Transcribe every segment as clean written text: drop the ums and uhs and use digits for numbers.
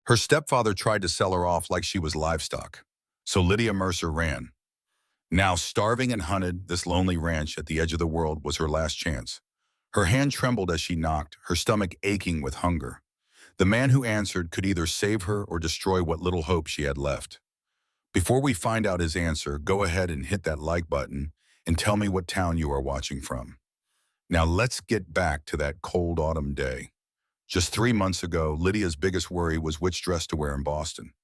Her stepfather tried to sell her off like she was livestock. So Lydia Mercer ran. Now starving and hunted, this lonely ranch at the edge of the world was her last chance. Her hand trembled as she knocked, her stomach aching with hunger. The man who answered could either save her or destroy what little hope she had left. Before we find out his answer, go ahead and hit that like button and tell me what town you are watching from. Now let's get back to that cold autumn day. Just 3 months ago, Lydia's biggest worry was which dress to wear in Boston.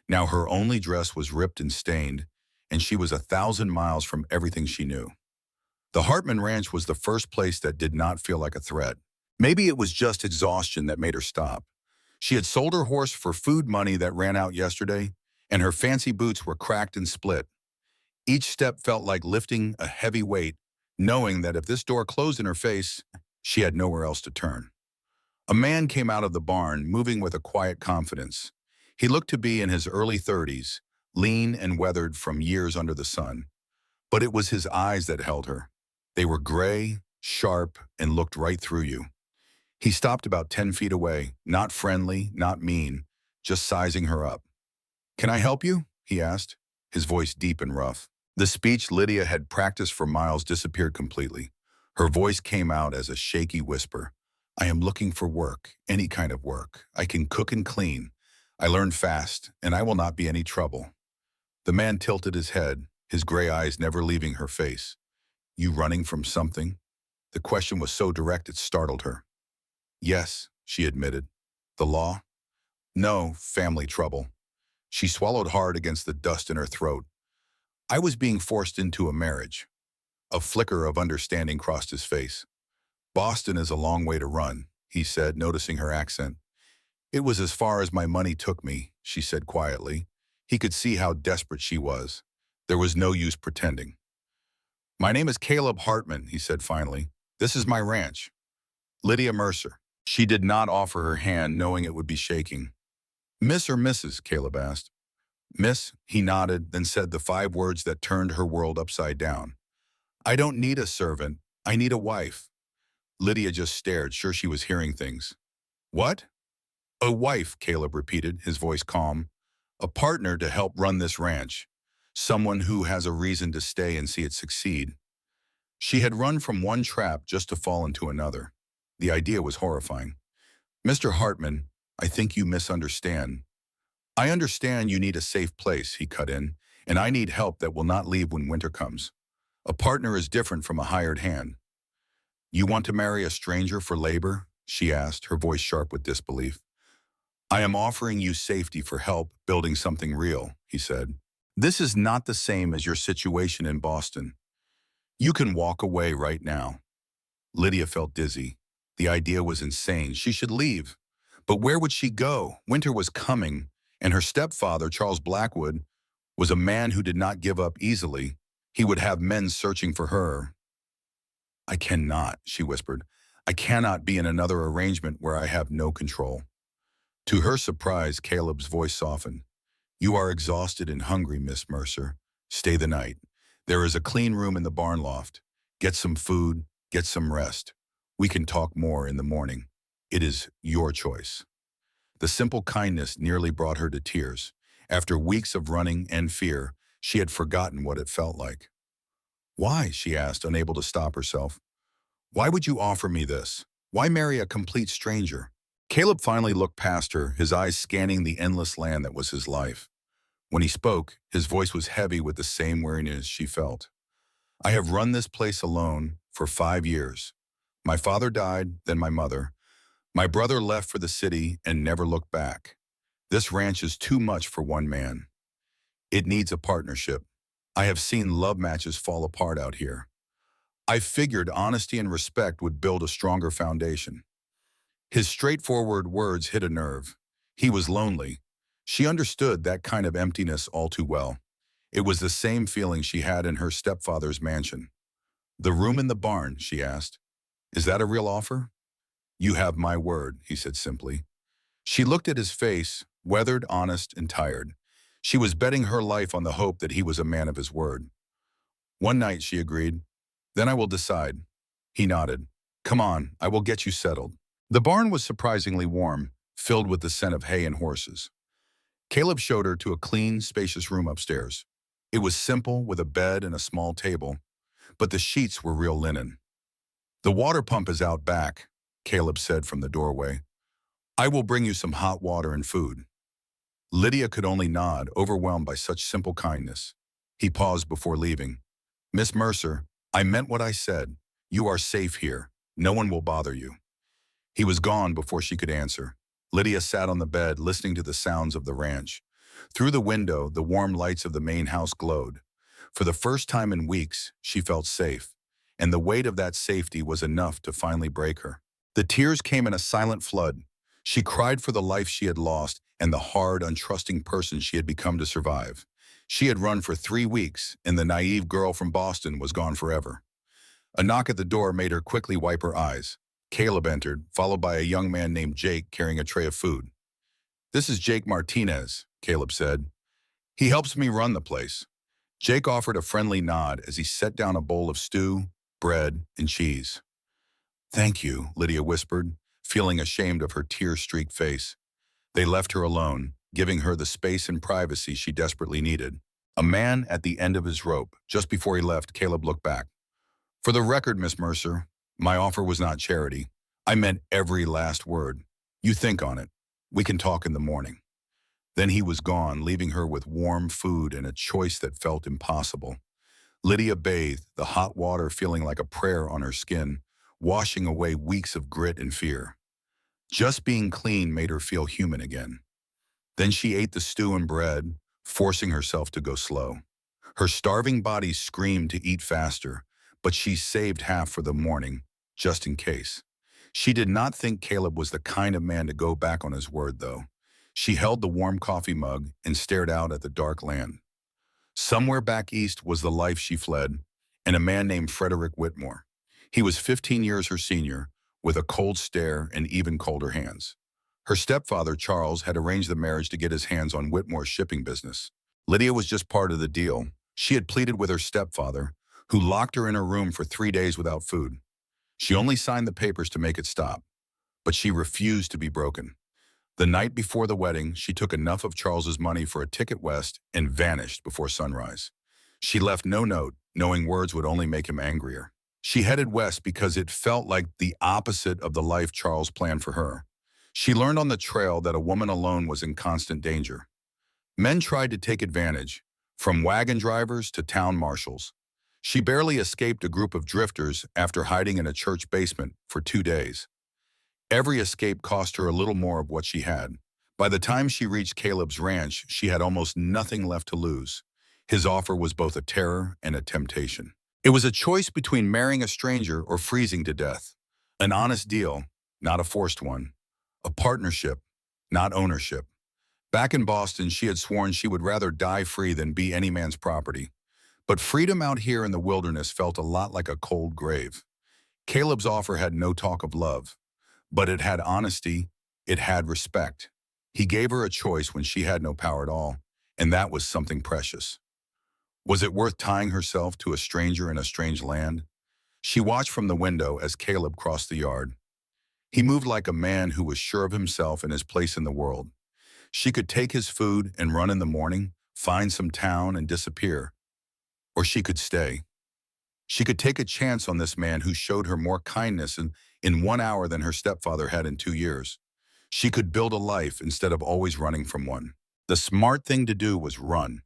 Now her only dress was ripped and stained, and she was 1,000 miles from everything she knew. The Hartman Ranch was the first place that did not feel like a threat. Maybe it was just exhaustion that made her stop. She had sold her horse for food money that ran out yesterday, and her fancy boots were cracked and split. Each step felt like lifting a heavy weight, knowing that if this door closed in her face, she had nowhere else to turn. A man came out of the barn, moving with a quiet confidence. He looked to be in his early 30s, lean and weathered from years under the sun. But it was his eyes that held her. They were gray, sharp, and looked right through you. He stopped about 10 feet away, not friendly, not mean, just sizing her up. "Can I help you?" he asked, his voice deep and rough. The speech Lydia had practiced for miles disappeared completely. Her voice came out as a shaky whisper. "I am looking for work, any kind of work. I can cook and clean. I learn fast, and I will not be any trouble." The man tilted his head, his gray eyes never leaving her face. "You running from something?" The question was so direct it startled her. "Yes," she admitted. "The law?" "No, family trouble." She swallowed hard against the dust in her throat. "I was being forced into a marriage." A flicker of understanding crossed his face. "Boston is a long way to run," he said, noticing her accent. "It was as far as my money took me," she said quietly. He could see how desperate she was. There was no use pretending. "My name is Caleb Hartman," he said finally. "This is my ranch." "Lydia Mercer." She did not offer her hand, knowing it would be shaking. "Miss or Mrs.?" Caleb asked. "Miss," he nodded, then said the 5 words that turned her world upside down. "I don't need a servant. I need a wife." Lydia just stared, sure she was hearing things. "What?" "A wife," Caleb repeated, his voice calm. "A partner to help run this ranch. Someone who has a reason to stay and see it succeed." She had run from one trap just to fall into another. The idea was horrifying. "Mr. Hartman, I think you misunderstand." "I understand you need a safe place," he cut in, "and I need help that will not leave when winter comes. A partner is different from a hired hand." "You want to marry a stranger for labor?" she asked, her voice sharp with disbelief. "I am offering you safety for help building something real," he said. "This is not the same as your situation in Boston. You can walk away right now." Lydia felt dizzy. The idea was insane. She should leave. But where would she go? Winter was coming, and her stepfather, Charles Blackwood, was a man who did not give up easily. He would have men searching for her. "I cannot," she whispered. "I cannot be in another arrangement where I have no control." To her surprise, Caleb's voice softened. "You are exhausted and hungry, Miss Mercer. Stay the night. There is a clean room in the barn loft. Get some food, get some rest. We can talk more in the morning. It is your choice." The simple kindness nearly brought her to tears. After weeks of running and fear, she had forgotten what it felt like. "Why?" she asked, unable to stop herself. "Why would you offer me this? Why marry a complete stranger?" Caleb finally looked past her, his eyes scanning the endless land that was his life. When he spoke, his voice was heavy with the same weariness she felt. "I have run this place alone for 5 years. My father died, then my mother. My brother left for the city and never looked back. This ranch is too much for one man. It needs a partnership. I have seen love matches fall apart out here. I figured honesty and respect would build a stronger foundation." His straightforward words hit a nerve. He was lonely. She understood that kind of emptiness all too well. It was the same feeling she had in her stepfather's mansion. "The room in the barn," she asked. "Is that a real offer?" "You have my word," he said simply. She looked at his face, weathered, honest, and tired. She was betting her life on the hope that he was a man of his word. "One night," she agreed. "Then I will decide." He nodded. "Come on, I will get you settled." The barn was surprisingly warm. filled with the scent of hay and horses. Caleb showed her to a clean, spacious room upstairs. It was simple, with a bed and a small table, but the sheets were real linen. "The water pump is out back," Caleb said from the doorway. "I will bring you some hot water and food." Lydia could only nod, overwhelmed by such simple kindness. He paused before leaving. "Miss Mercer, I meant what I said. You are safe here. No one will bother you." He was gone before she could answer. Lydia sat on the bed, listening to the sounds of the ranch. Through the window, the warm lights of the main house glowed. For the first time in weeks, she felt safe, and the weight of that safety was enough to finally break her. The tears came in a silent flood. She cried for the life she had lost and the hard, untrusting person she had become to survive. She had run for 3 weeks, and the naive girl from Boston was gone forever. A knock at the door made her quickly wipe her eyes. Caleb entered, followed by a young man named Jake carrying a tray of food. "This is Jake Martinez," Caleb said. "He helps me run the place." Jake offered a friendly nod as he set down a bowl of stew, bread, and cheese. "Thank you," Lydia whispered, feeling ashamed of her tear-streaked face. They left her alone, giving her the space and privacy she desperately needed. A man at the end of his rope. Just before he left, Caleb looked back. "For the record, Miss Mercer, my offer was not charity. I meant every last word. You think on it. We can talk in the morning." Then he was gone, leaving her with warm food and a choice that felt impossible. Lydia bathed, the hot water feeling like a prayer on her skin, washing away weeks of grit and fear. Just being clean made her feel human again. Then she ate the stew and bread, forcing herself to go slow. Her starving body screamed to eat faster, but she saved half for the morning, just in case. She did not think Caleb was the kind of man to go back on his word, though. She held the warm coffee mug and stared out at the dark land. Somewhere back east was the life she fled, and a man named Frederick Whitmore. He was 15 years her senior, with a cold stare and even colder hands. Her stepfather, Charles, had arranged the marriage to get his hands on Whitmore's shipping business. Lydia was just part of the deal. She had pleaded with her stepfather, who locked her in her room for 3 days without food. She only signed the papers to make it stop, but she refused to be broken. The night before the wedding, she took enough of Charles's money for a ticket west and vanished before sunrise. She left no note, knowing words would only make him angrier. She headed west because it felt like the opposite of the life Charles planned for her. She learned on the trail that a woman alone was in constant danger. Men tried to take advantage, from wagon drivers to town marshals. She barely escaped a group of drifters after hiding in a church basement for 2 days. Every escape cost her a little more of what she had. By the time she reached Caleb's ranch, she had almost nothing left to lose. His offer was both a terror and a temptation. It was a choice between marrying a stranger or freezing to death. An honest deal, not a forced one. A partnership, not ownership. Back in Boston, she had sworn she would rather die free than be any man's property. But freedom out here in the wilderness felt a lot like a cold grave. Caleb's offer had no talk of love, but it had honesty, it had respect. He gave her a choice when she had no power at all, and that was something precious. Was it worth tying herself to a stranger in a strange land? She watched from the window as Caleb crossed the yard. He moved like a man who was sure of himself and his place in the world. She could take his food and run in the morning, find some town and disappear. Or she could stay. She could take a chance on this man who showed her more kindness in 1 hour than her stepfather had in 2 years. She could build a life instead of always running from one. The smart thing to do was run.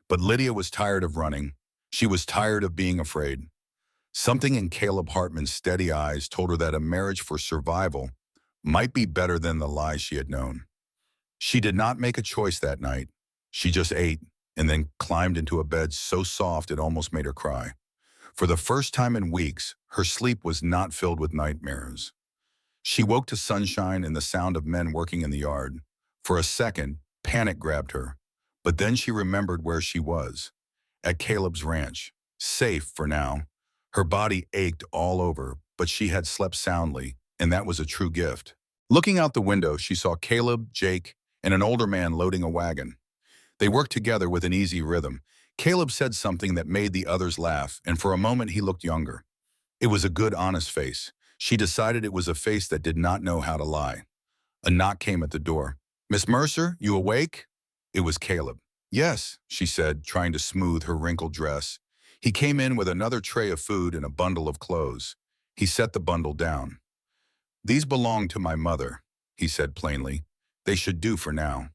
But Lydia was tired of running. She was tired of being afraid. Something in Caleb Hartman's steady eyes told her that a marriage for survival might be better than the lies she had known. She did not make a choice that night. She just ate and then climbed into a bed so soft it almost made her cry. For the first time in weeks, her sleep was not filled with nightmares. She woke to sunshine and the sound of men working in the yard. For a second, panic grabbed her. But then she remembered where she was, at Caleb's ranch, safe for now. Her body ached all over, but she had slept soundly, and that was a true gift. Looking out the window, she saw Caleb, Jake, and an older man loading a wagon. They worked together with an easy rhythm. Caleb said something that made the others laugh, and for a moment he looked younger. It was a good, honest face. She decided it was a face that did not know how to lie. A knock came at the door. "Miss Mercer, you awake?" It was Caleb. "Yes," she said, trying to smooth her wrinkled dress. He came in with another tray of food and a bundle of clothes. He set the bundle down. "These belong to my mother," he said plainly. "They should do for now."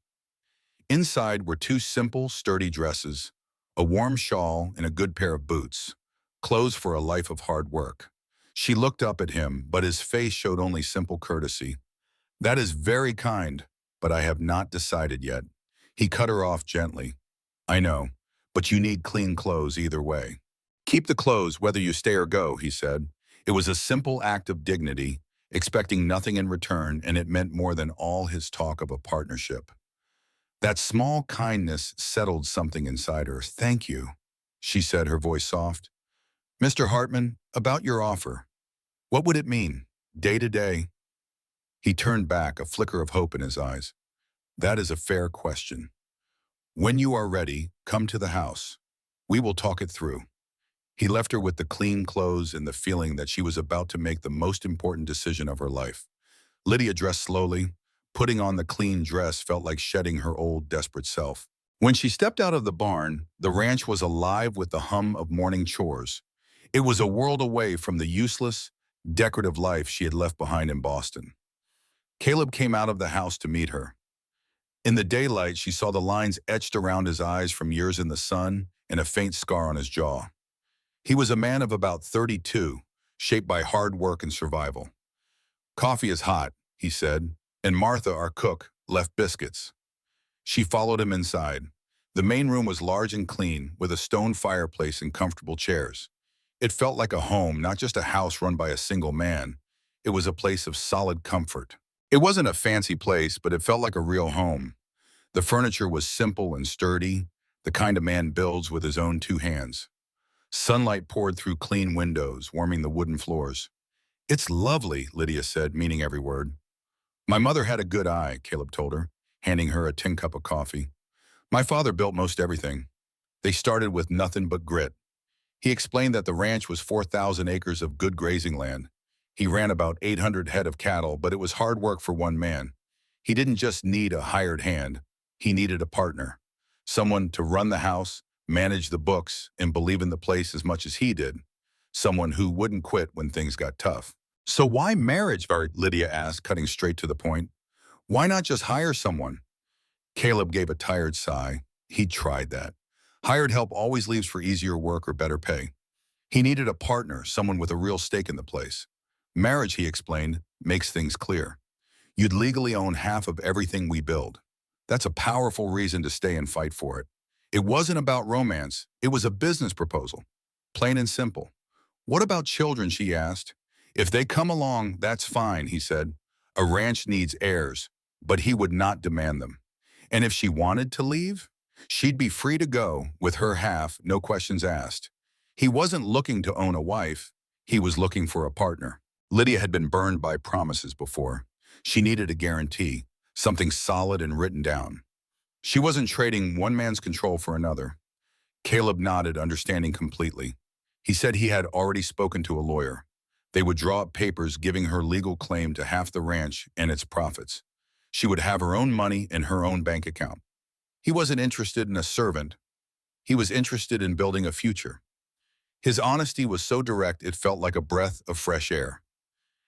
Inside were two simple, sturdy dresses, a warm shawl, and a good pair of boots, clothes for a life of hard work. She looked up at him, but his face showed only simple courtesy. "That is very kind, but I have not decided yet." He cut her off gently. "I know, but you need clean clothes either way." "Keep the clothes whether you stay or go," he said. It was a simple act of dignity, expecting nothing in return, and it meant more than all his talk of a partnership. That small kindness settled something inside her. "Thank you," she said, her voice soft. "Mr. Hartman, about your offer. What would it mean, day to day?" He turned back, a flicker of hope in his eyes. "That is a fair question. When you are ready, come to the house. We will talk it through." He left her with the clean clothes and the feeling that she was about to make the most important decision of her life. Lydia dressed slowly. Putting on the clean dress felt like shedding her old, desperate self. When she stepped out of the barn, the ranch was alive with the hum of morning chores. It was a world away from the useless, decorative life she had left behind in Boston. Caleb came out of the house to meet her. In the daylight, she saw the lines etched around his eyes from years in the sun and a faint scar on his jaw. He was a man of about 32, shaped by hard work and survival. "Coffee is hot," he said, "and Martha, our cook, left biscuits." She followed him inside. The main room was large and clean, with a stone fireplace and comfortable chairs. It felt like a home, not just a house run by a single man. It was a place of solid comfort. It wasn't a fancy place, but it felt like a real home. The furniture was simple and sturdy, the kind a man builds with his own two hands. Sunlight poured through clean windows, warming the wooden floors. "It's lovely," Lydia said, meaning every word. "My mother had a good eye," Caleb told her, handing her a tin cup of coffee. "My father built most everything. They started with nothing but grit." He explained that the ranch was 4,000 acres of good grazing land. He ran about 800 head of cattle, but it was hard work for one man. He didn't just need a hired hand. He needed a partner, someone to run the house, manage the books, and believe in the place as much as he did, someone who wouldn't quit when things got tough. "So why marriage?" Lydia asked, cutting straight to the point. "Why not just hire someone?" Caleb gave a tired sigh. He'd tried that. Hired help always leaves for easier work or better pay. He needed a partner, someone with a real stake in the place. "Marriage," he explained, "makes things clear. You'd legally own half of everything we build. That's a powerful reason to stay and fight for it." It wasn't about romance. It was a business proposal. Plain and simple. "What about children?" she asked. "If they come along, that's fine," he said. "A ranch needs heirs, but he would not demand them. And if she wanted to leave, she'd be free to go, with her half, no questions asked." He wasn't looking to own a wife. He was looking for a partner. Lydia had been burned by promises before. She needed a guarantee, something solid and written down. She wasn't trading one man's control for another. Caleb nodded, understanding completely. He said he had already spoken to a lawyer. They would draw up papers giving her legal claim to half the ranch and its profits. She would have her own money in her own bank account. He wasn't interested in a servant. He was interested in building a future. His honesty was so direct it felt like a breath of fresh air.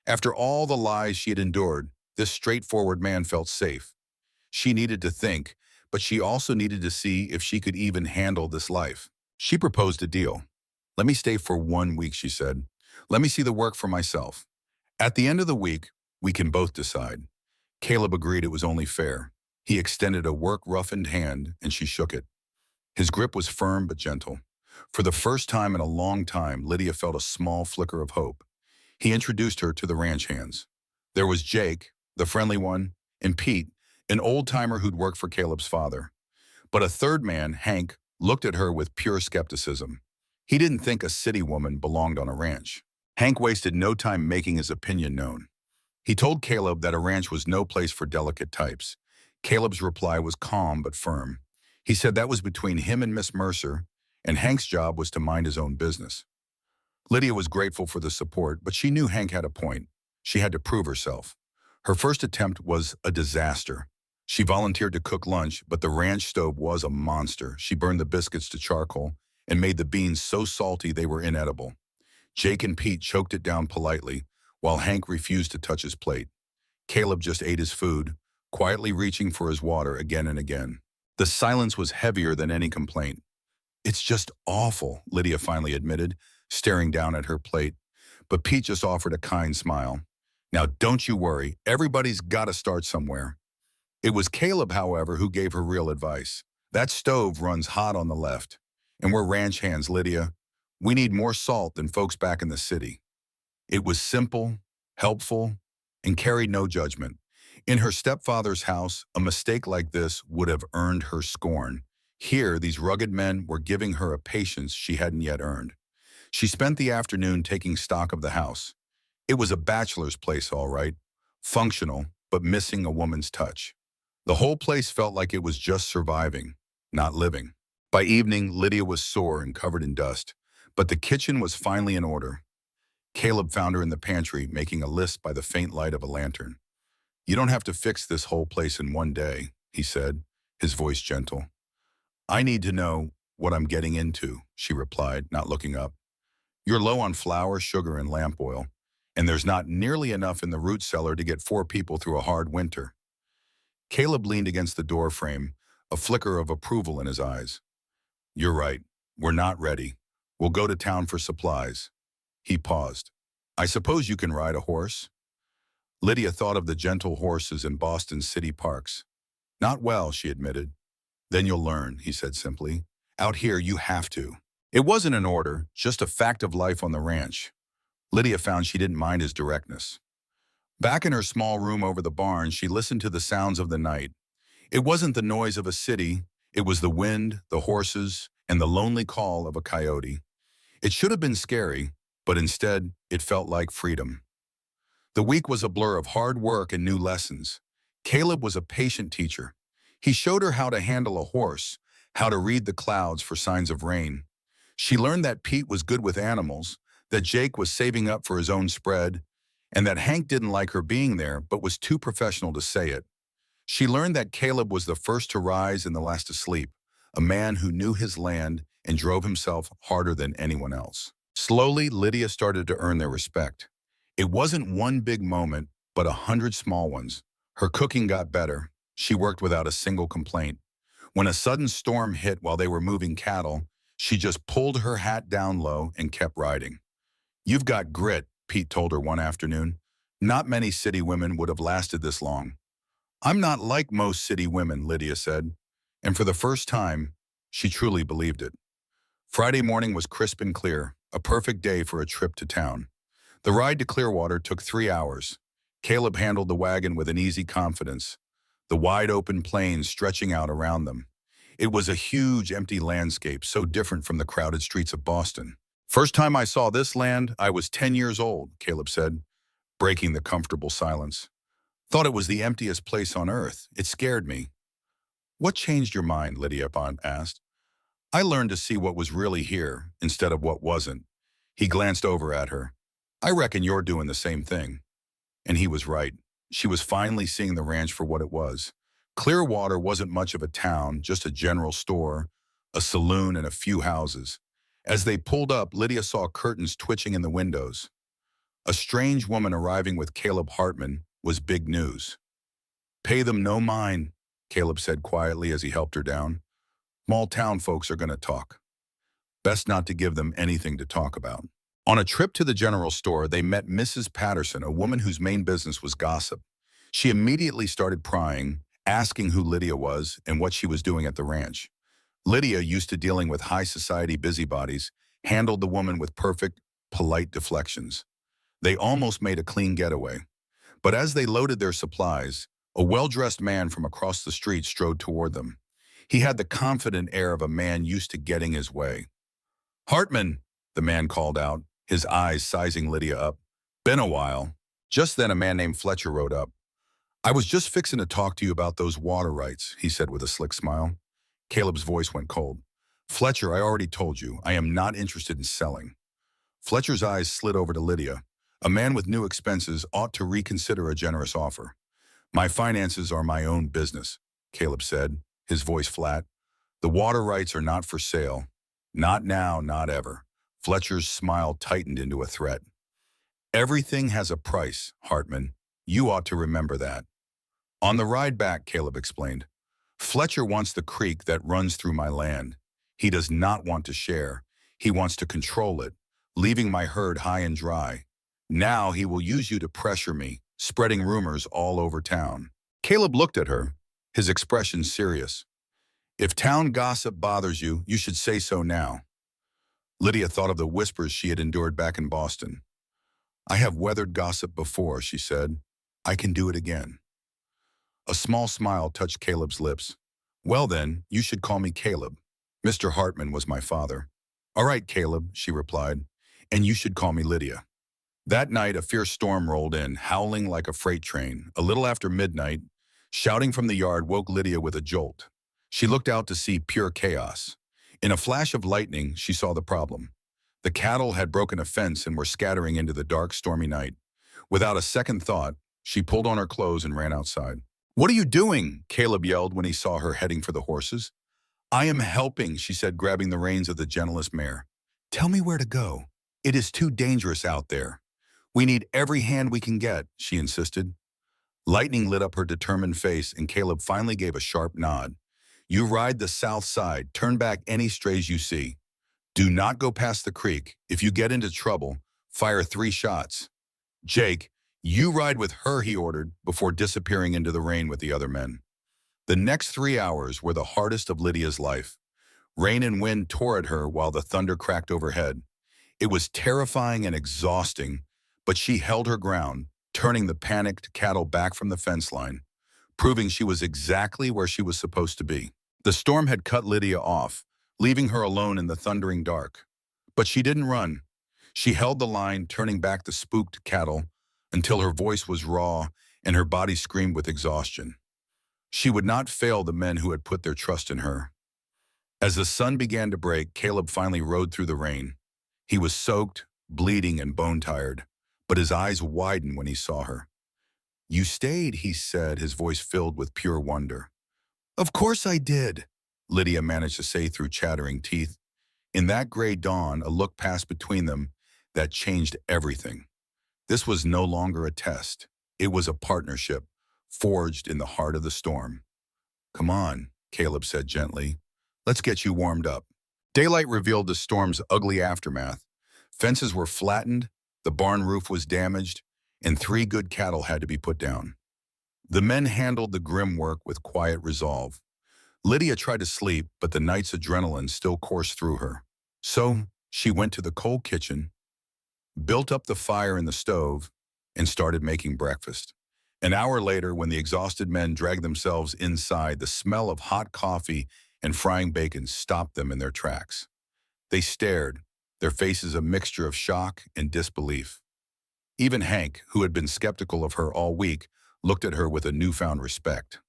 After all the lies she had endured, this straightforward man felt safe. She needed to think, but she also needed to see if she could even handle this life. She proposed a deal. "Let me stay for 1 week," she said. "Let me see the work for myself. At the end of the week, we can both decide." Caleb agreed it was only fair. He extended a work-roughened hand, and she shook it. His grip was firm but gentle. For the first time in a long time, Lydia felt a small flicker of hope. He introduced her to the ranch hands. There was Jake, the friendly one, and Pete, an old-timer who'd worked for Caleb's father. But a third man, Hank, looked at her with pure skepticism. He didn't think a city woman belonged on a ranch. Hank wasted no time making his opinion known. He told Caleb that a ranch was no place for delicate types. Caleb's reply was calm but firm. He said that was between him and Miss Mercer, and Hank's job was to mind his own business. Lydia was grateful for the support, but she knew Hank had a point. She had to prove herself. Her first attempt was a disaster. She volunteered to cook lunch, but the ranch stove was a monster. She burned the biscuits to charcoal and made the beans so salty they were inedible. Jake and Pete choked it down politely, while Hank refused to touch his plate. Caleb just ate his food, quietly reaching for his water again and again. The silence was heavier than any complaint. "It's just awful," Lydia finally admitted, staring down at her plate. But Pete just offered a kind smile. "Now don't you worry, everybody's got to start somewhere." It was Caleb, however, who gave her real advice. "That stove runs hot on the left. And we're ranch hands, Lydia. We need more salt than folks back in the city." It was simple, helpful, and carried no judgment. In her stepfather's house, a mistake like this would have earned her scorn. Here, these rugged men were giving her a patience she hadn't yet earned. She spent the afternoon taking stock of the house. It was a bachelor's place, all right, functional, but missing a woman's touch. The whole place felt like it was just surviving, not living. By evening, Lydia was sore and covered in dust, but the kitchen was finally in order. Caleb found her in the pantry, making a list by the faint light of a lantern. "You don't have to fix this whole place in one day," he said, his voice gentle. "I need to know what I'm getting into," she replied, not looking up. "You're low on flour, sugar, and lamp oil, and there's not nearly enough in the root cellar to get 4 people through a hard winter." Caleb leaned against the door frame, a flicker of approval in his eyes. "You're right. We're not ready. We'll go to town for supplies." He paused. "I suppose you can ride a horse?" Lydia thought of the gentle horses in Boston's city parks. "Not well," she admitted. "Then you'll learn," he said simply. "Out here, you have to." It wasn't an order, just a fact of life on the ranch. Lydia found she didn't mind his directness. Back in her small room over the barn, she listened to the sounds of the night. It wasn't the noise of a city. It was the wind, the horses, and the lonely call of a coyote. It should have been scary, but instead, it felt like freedom. The week was a blur of hard work and new lessons. Caleb was a patient teacher. He showed her how to handle a horse, how to read the clouds for signs of rain. She learned that Pete was good with animals, that Jake was saving up for his own spread, and that Hank didn't like her being there but was too professional to say it. She learned that Caleb was the first to rise and the last to sleep, a man who knew his land and drove himself harder than anyone else. Slowly, Lydia started to earn their respect. It wasn't one big moment, but 100 small ones. Her cooking got better. She worked without a single complaint. When a sudden storm hit while they were moving cattle, she just pulled her hat down low and kept riding. "You've got grit," Pete told her one afternoon. "Not many city women would have lasted this long." "I'm not like most city women," Lydia said. And for the first time, she truly believed it. Friday morning was crisp and clear, a perfect day for a trip to town. The ride to Clearwater took 3 hours. Caleb handled the wagon with an easy confidence, the wide open plains stretching out around them. It was a huge, empty landscape, so different from the crowded streets of Boston. "First time I saw this land, I was 10 years old," Caleb said, breaking the comfortable silence. "Thought it was the emptiest place on earth. It scared me." "What changed your mind?" Lydia asked. "I learned to see what was really here instead of what wasn't." He glanced over at her. "I reckon you're doing the same thing." And he was right. She was finally seeing the ranch for what it was. Clearwater wasn't much of a town, just a general store, a saloon, and a few houses. As they pulled up, Lydia saw curtains twitching in the windows. A strange woman arriving with Caleb Hartman was big news. "Pay them no mind," Caleb said quietly as he helped her down. "Small town folks are going to talk. Best not to give them anything to talk about." On a trip to the general store, they met Mrs. Patterson, a woman whose main business was gossip. She immediately started prying, asking who Lydia was and what she was doing at the ranch. Lydia, used to dealing with high society busybodies, handled the woman with perfect, polite deflections. They almost made a clean getaway. But as they loaded their supplies, a well-dressed man from across the street strode toward them. He had the confident air of a man used to getting his way. "Hartman," the man called out, his eyes sizing Lydia up. "Been a while." Just then a man named Fletcher rode up. "I was just fixing to talk to you about those water rights," he said with a slick smile. Caleb's voice went cold. "Fletcher, I already told you, I am not interested in selling." Fletcher's eyes slid over to Lydia. A man with new expenses ought to reconsider a generous offer. My finances are my own business, Caleb said, his voice flat. The water rights are not for sale. Not now, not ever. Fletcher's smile tightened into a threat. Everything has a price, Hartman. You ought to remember that. On the ride back, Caleb explained, Fletcher wants the creek that runs through my land. He does not want to share. He wants to control it, leaving my herd high and dry. Now he will use you to pressure me, spreading rumors all over town. Caleb looked at her, his expression serious. If town gossip bothers you, you should say so now. Lydia thought of the whispers she had endured back in Boston. I have weathered gossip before, she said. I can do it again. A small smile touched Caleb's lips. Well then, you should call me Caleb. Mr. Hartman was my father. All right, Caleb, she replied, and you should call me Lydia. That night, a fierce storm rolled in, howling like a freight train. A little after midnight, shouting from the yard woke Lydia with a jolt. She looked out to see pure chaos. In a flash of lightning, she saw the problem. The cattle had broken a fence and were scattering into the dark, stormy night. Without a second thought, she pulled on her clothes and ran outside. What are you doing? Caleb yelled when he saw her heading for the horses. I am helping, she said, grabbing the reins of the gentlest mare. Tell me where to go. It is too dangerous out there. We need every hand we can get, she insisted. Lightning lit up her determined face, and Caleb finally gave a sharp nod. You ride the south side, turn back any strays you see. Do not go past the creek. If you get into trouble, fire 3 shots. Jake, you ride with her, he ordered, before disappearing into the rain with the other men. The next 3 hours were the hardest of Lydia's life. Rain and wind tore at her while the thunder cracked overhead. It was terrifying and exhausting, but she held her ground, turning the panicked cattle back from the fence line, proving she was exactly where she was supposed to be. The storm had cut Lydia off, leaving her alone in the thundering dark. But she didn't run. She held the line, turning back the spooked cattle until her voice was raw and her body screamed with exhaustion. She would not fail the men who had put their trust in her. As the sun began to break, Caleb finally rode through the rain. He was soaked, bleeding, and bone-tired, but his eyes widened when he saw her. You stayed, he said, his voice filled with pure wonder. Of course I did, Lydia managed to say through chattering teeth. In that gray dawn, a look passed between them that changed everything. This was no longer a test. It was a partnership, forged in the heart of the storm. Come on, Caleb said gently. Let's get you warmed up. Daylight revealed the storm's ugly aftermath. Fences were flattened, the barn roof was damaged, and 3 good cattle had to be put down. The men handled the grim work with quiet resolve. Lydia tried to sleep, but the night's adrenaline still coursed through her. So she went to the cold kitchen, built up the fire in the stove, and started making breakfast. An hour later, when the exhausted men dragged themselves inside, the smell of hot coffee and frying bacon stopped them in their tracks. They stared, their faces a mixture of shock and disbelief. Even Hank, who had been skeptical of her all week, looked at her with a newfound respect.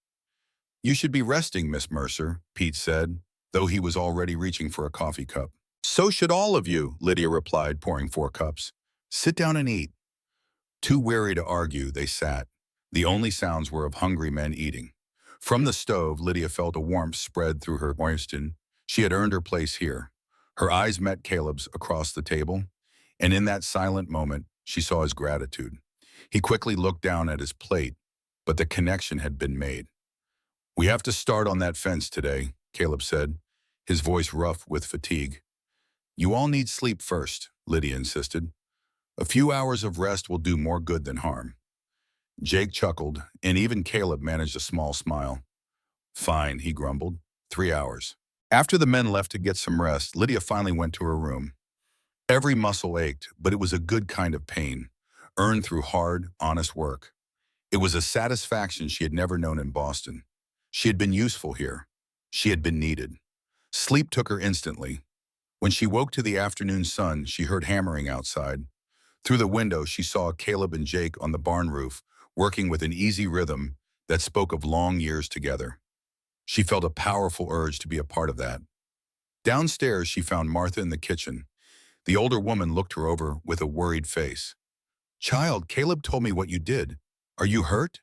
You should be resting, Miss Mercer, Pete said, though he was already reaching for a coffee cup. So should all of you, Lydia replied, pouring 4 cups. Sit down and eat. Too weary to argue, they sat. The only sounds were of hungry men eating. From the stove, Lydia felt a warmth spread through her moisture. She had earned her place here. Her eyes met Caleb's across the table, and in that silent moment, she saw his gratitude. He quickly looked down at his plate, but the connection had been made. We have to start on that fence today, Caleb said, his voice rough with fatigue. You all need sleep first, Lydia insisted. A few hours of rest will do more good than harm. Jake chuckled, and even Caleb managed a small smile. Fine, he grumbled. 3 hours. After the men left to get some rest, Lydia finally went to her room. Every muscle ached, but it was a good kind of pain, earned through hard, honest work. It was a satisfaction she had never known in Boston. She had been useful here. She had been needed. Sleep took her instantly. When she woke to the afternoon sun, she heard hammering outside. Through the window, she saw Caleb and Jake on the barn roof, working with an easy rhythm that spoke of long years together. She felt a powerful urge to be a part of that. Downstairs, she found Martha in the kitchen. The older woman looked her over with a worried face. Child, Caleb told me what you did. Are you hurt?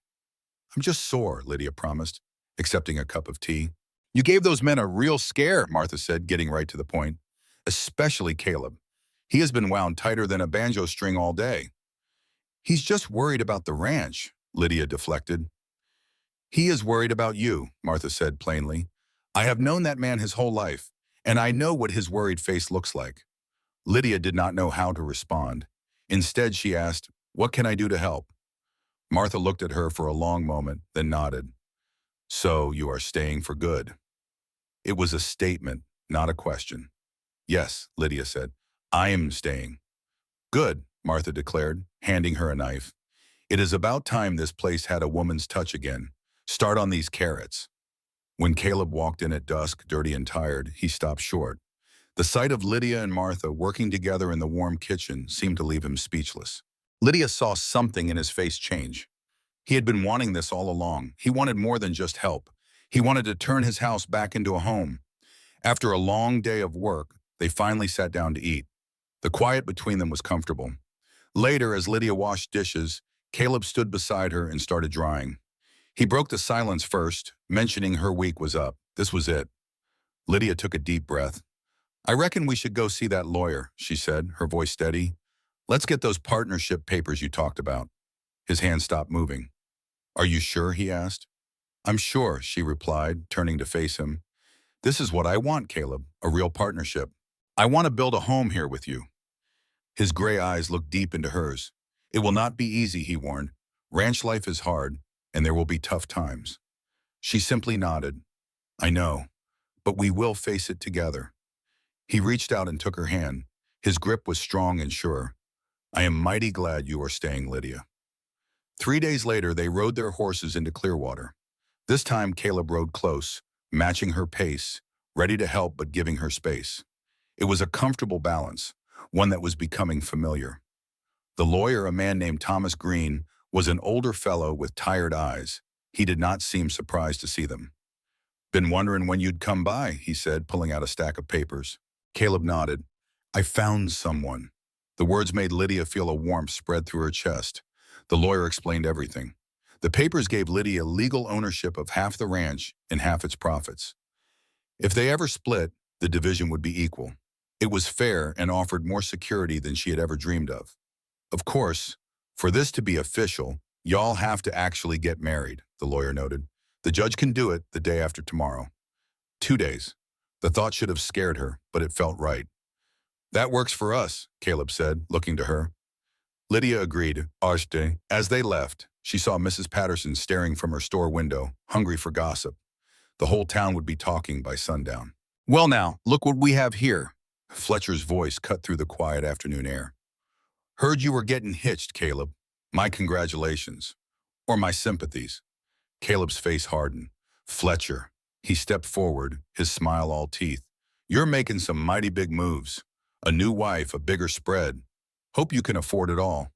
I'm just sore, Lydia promised, accepting a cup of tea. You gave those men a real scare, Martha said, getting right to the point. Especially Caleb. He has been wound tighter than a banjo string all day. He's just worried about the ranch, Lydia deflected. He is worried about you, Martha said plainly. I have known that man his whole life, and I know what his worried face looks like. Lydia did not know how to respond. Instead, she asked, "What can I do to help?" Martha looked at her for a long moment, then nodded. "So you are staying for good." It was a statement, not a question. "Yes," Lydia said. "I am staying." "Good," Martha declared, handing her a knife. "It is about time this place had a woman's touch again. Start on these carrots." When Caleb walked in at dusk, dirty and tired, he stopped short. The sight of Lydia and Martha working together in the warm kitchen seemed to leave him speechless. Lydia saw something in his face change. He had been wanting this all along. He wanted more than just help. He wanted to turn his house back into a home. After a long day of work, they finally sat down to eat. The quiet between them was comfortable. Later, as Lydia washed dishes, Caleb stood beside her and started drying. He broke the silence first, mentioning her week was up. This was it. Lydia took a deep breath. "I reckon we should go see that lawyer," she said, her voice steady. "Let's get those partnership papers you talked about." His hand stopped moving. "Are you sure?" he asked. "I'm sure," she replied, turning to face him. "This is what I want, Caleb, a real partnership. I want to build a home here with you." His gray eyes looked deep into hers. "It will not be easy," he warned. "Ranch life is hard, and there will be tough times." She simply nodded. "I know, but we will face it together." He reached out and took her hand. His grip was strong and sure. "I am mighty glad you are staying, Lydia." 3 days later, they rode their horses into Clearwater. This time, Caleb rode close, matching her pace, ready to help but giving her space. It was a comfortable balance, one that was becoming familiar. The lawyer, a man named Thomas Green, was an older fellow with tired eyes. He did not seem surprised to see them. "Been wondering when you'd come by," he said, pulling out a stack of papers. Caleb nodded. "I found someone." The words made Lydia feel a warmth spread through her chest. The lawyer explained everything. The papers gave Lydia legal ownership of half the ranch and half its profits. If they ever split, the division would be equal. It was fair and offered more security than she had ever dreamed of. "Of course, for this to be official, y'all have to actually get married," the lawyer noted. "The judge can do it the day after tomorrow." 2 days. The thought should have scared her, but it felt right. "That works for us," Caleb said, looking to her. Lydia agreed. As they left, she saw Mrs. Patterson staring from her store window, hungry for gossip. The whole town would be talking by sundown. "Well now, look what we have here." Fletcher's voice cut through the quiet afternoon air. "Heard you were getting hitched, Caleb. My congratulations. Or my sympathies." Caleb's face hardened. "Fletcher." He stepped forward, his smile all teeth. "You're making some mighty big moves. A new wife, a bigger spread. Hope you can afford it all."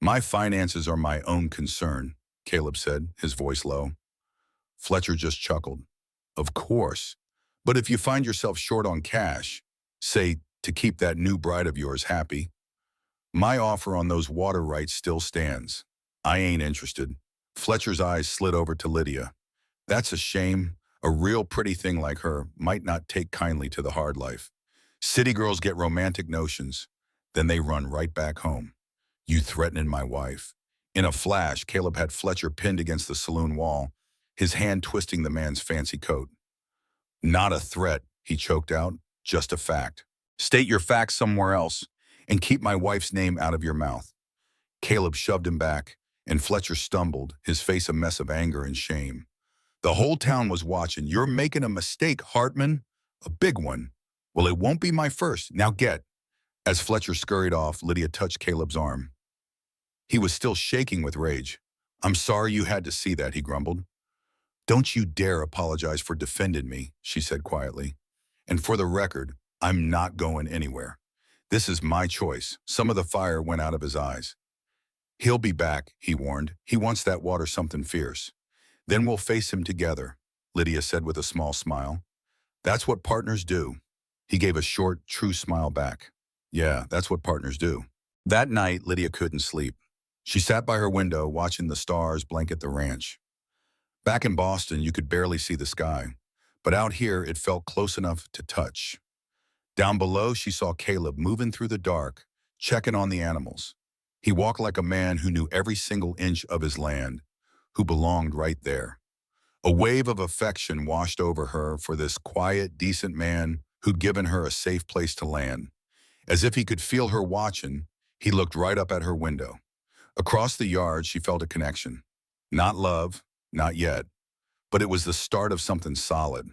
"My finances are my own concern," Caleb said, his voice low. Fletcher just chuckled. "Of course. But if you find yourself short on cash, say, to keep that new bride of yours happy, my offer on those water rights still stands. I ain't interested." Fletcher's eyes slid over to Lydia. "That's a shame. A real pretty thing like her might not take kindly to the hard life. City girls get romantic notions, then they run right back home. You threatening my wife." In a flash, Caleb had Fletcher pinned against the saloon wall, his hand twisting the man's fancy coat. "Not a threat," he choked out, "just a fact. State your facts somewhere else, and keep my wife's name out of your mouth." Caleb shoved him back, and Fletcher stumbled, his face a mess of anger and shame. "The whole town was watching. You're making a mistake, Hartman. A big one. Well, it won't be my first. Now get." As Fletcher scurried off, Lydia touched Caleb's arm. He was still shaking with rage. "I'm sorry you had to see that," he grumbled. "Don't you dare apologize for defending me," she said quietly. "And for the record, I'm not going anywhere. This is my choice." Some of the fire went out of his eyes. "He'll be back," he warned. "He wants that water something fierce. Then we'll face him together," Lydia said with a small smile. "That's what partners do." He gave a short, true smile back. "Yeah, that's what partners do." That night, Lydia couldn't sleep. She sat by her window watching the stars blanket the ranch. Back in Boston, you could barely see the sky, but out here it felt close enough to touch. Down below, she saw Caleb moving through the dark, checking on the animals. He walked like a man who knew every single inch of his land, who belonged right there. A wave of affection washed over her for this quiet, decent man who'd given her a safe place to land. As if he could feel her watching, he looked right up at her window. Across the yard, she felt a connection. Not love, not yet, but it was the start of something solid,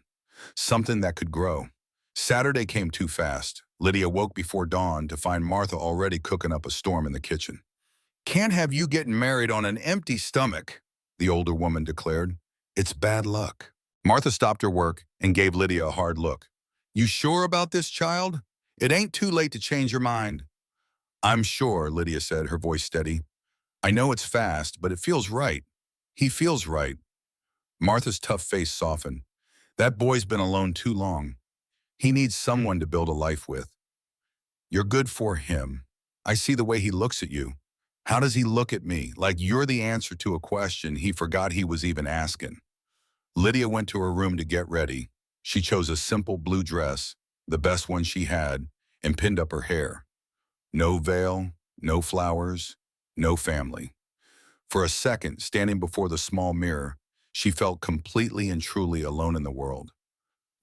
something that could grow. Saturday came too fast. Lydia woke before dawn to find Martha already cooking up a storm in the kitchen. "Can't have you getting married on an empty stomach," the older woman declared. "It's bad luck." Martha stopped her work and gave Lydia a hard look. "You sure about this, child? It ain't too late to change your mind." "I'm sure," Lydia said, her voice steady. "I know it's fast, but it feels right. He feels right." Martha's tough face softened. "That boy's been alone too long. He needs someone to build a life with. You're good for him. I see the way he looks at you. How does he look at me? Like you're the answer to a question he forgot he was even asking." Lydia went to her room to get ready. She chose a simple blue dress, the best one she had, and pinned up her hair. No veil, no flowers, no family. For a second, standing before the small mirror, she felt completely and truly alone in the world.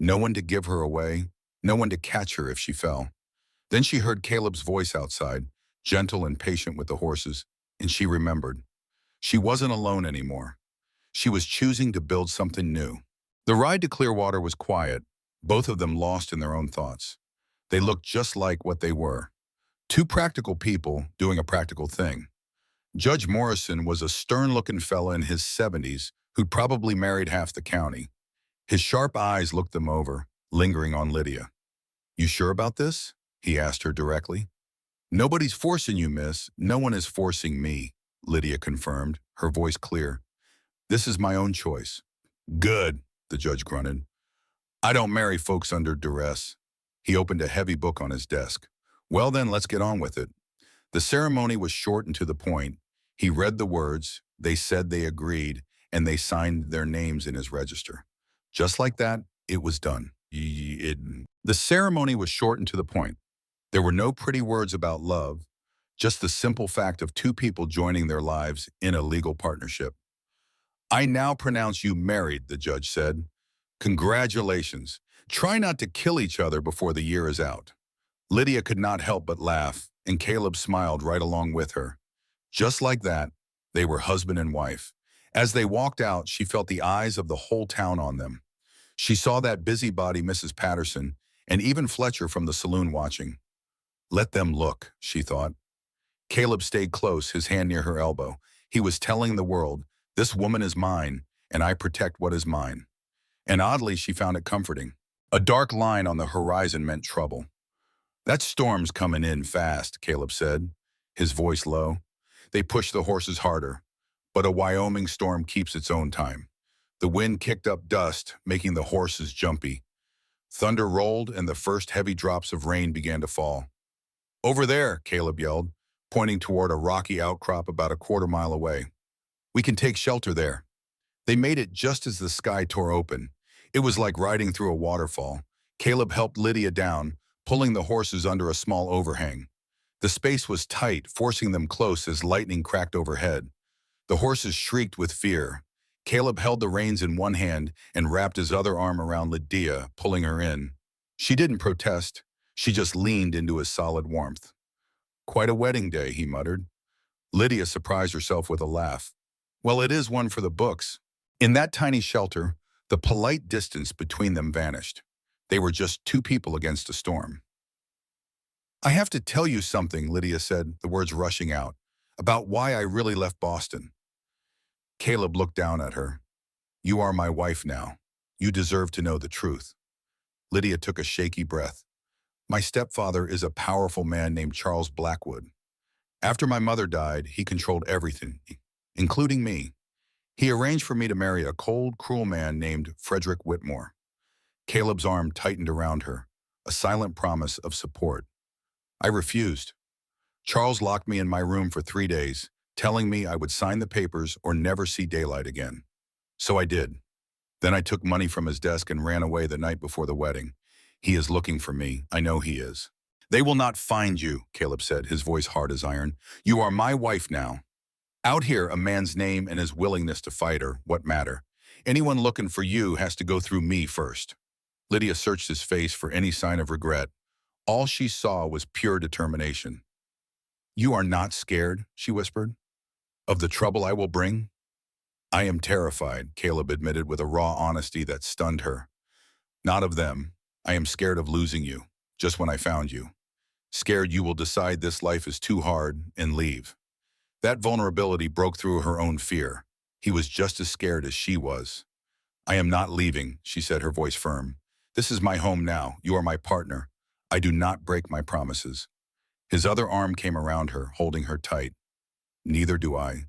No one to give her away, no one to catch her if she fell. Then she heard Caleb's voice outside, gentle and patient with the horses, and she remembered. She wasn't alone anymore. She was choosing to build something new. The ride to Clearwater was quiet, both of them lost in their own thoughts. They looked just like what they were. Two practical people doing a practical thing. Judge Morrison was a stern-looking fella in his 70s who'd probably married half the county. His sharp eyes looked them over, lingering on Lydia. "You sure about this?" he asked her directly. "Nobody's forcing you, miss. No one is forcing me," Lydia confirmed, her voice clear. "This is my own choice." "Good," the judge grunted. "I don't marry folks under duress." He opened a heavy book on his desk. "Well then, let's get on with it." The ceremony was short and to the point. He read the words, they said they agreed, and they signed their names in his register. Just like that, it was done. The ceremony was short and to the point. There were no pretty words about love, just the simple fact of two people joining their lives in a legal partnership. "I now pronounce you married," the judge said. "Congratulations. Try not to kill each other before the year is out." Lydia could not help but laugh, and Caleb smiled right along with her. Just like that, they were husband and wife. As they walked out, she felt the eyes of the whole town on them. She saw that busybody Mrs. Patterson, and even Fletcher from the saloon watching. Let them look, she thought. Caleb stayed close, his hand near her elbow. He was telling the world, this woman is mine, and I protect what is mine. And oddly, she found it comforting. A dark line on the horizon meant trouble. That storm's coming in fast, Caleb said, his voice low. They pushed the horses harder, but a Wyoming storm keeps its own time. The wind kicked up dust, making the horses jumpy. Thunder rolled, and the first heavy drops of rain began to fall. Over there, Caleb yelled, pointing toward a rocky outcrop about a quarter-mile away. We can take shelter there. They made it just as the sky tore open. It was like riding through a waterfall. Caleb helped Lydia down, pulling the horses under a small overhang. The space was tight, forcing them close as lightning cracked overhead. The horses shrieked with fear. Caleb held the reins in one hand and wrapped his other arm around Lydia, pulling her in. She didn't protest. She just leaned into his solid warmth. Quite a wedding day, he muttered. Lydia surprised herself with a laugh. Well, it is one for the books. In that tiny shelter, the polite distance between them vanished. They were just two people against a storm. I have to tell you something, Lydia said, the words rushing out, about why I really left Boston. Caleb looked down at her. You are my wife now. You deserve to know the truth. Lydia took a shaky breath. My stepfather is a powerful man named Charles Blackwood. After my mother died, he controlled everything, including me. He arranged for me to marry a cold, cruel man named Frederick Whitmore. Caleb's arm tightened around her, a silent promise of support. I refused. Charles locked me in my room for 3 days, telling me I would sign the papers or never see daylight again. So I did. Then I took money from his desk and ran away the night before the wedding. He is looking for me. I know he is. They will not find you, Caleb said, his voice hard as iron. You are my wife now. Out here, a man's name and his willingness to fight are what matter. Anyone looking for you has to go through me first. Lydia searched his face for any sign of regret. All she saw was pure determination. You are not scared, she whispered, of the trouble I will bring? I am terrified, Caleb admitted with a raw honesty that stunned her. Not of them. I am scared of losing you, just when I found you. Scared you will decide this life is too hard and leave. That vulnerability broke through her own fear. He was just as scared as she was. I am not leaving, she said, her voice firm. This is my home now. You are my partner. I do not break my promises. His other arm came around her, holding her tight. Neither do I.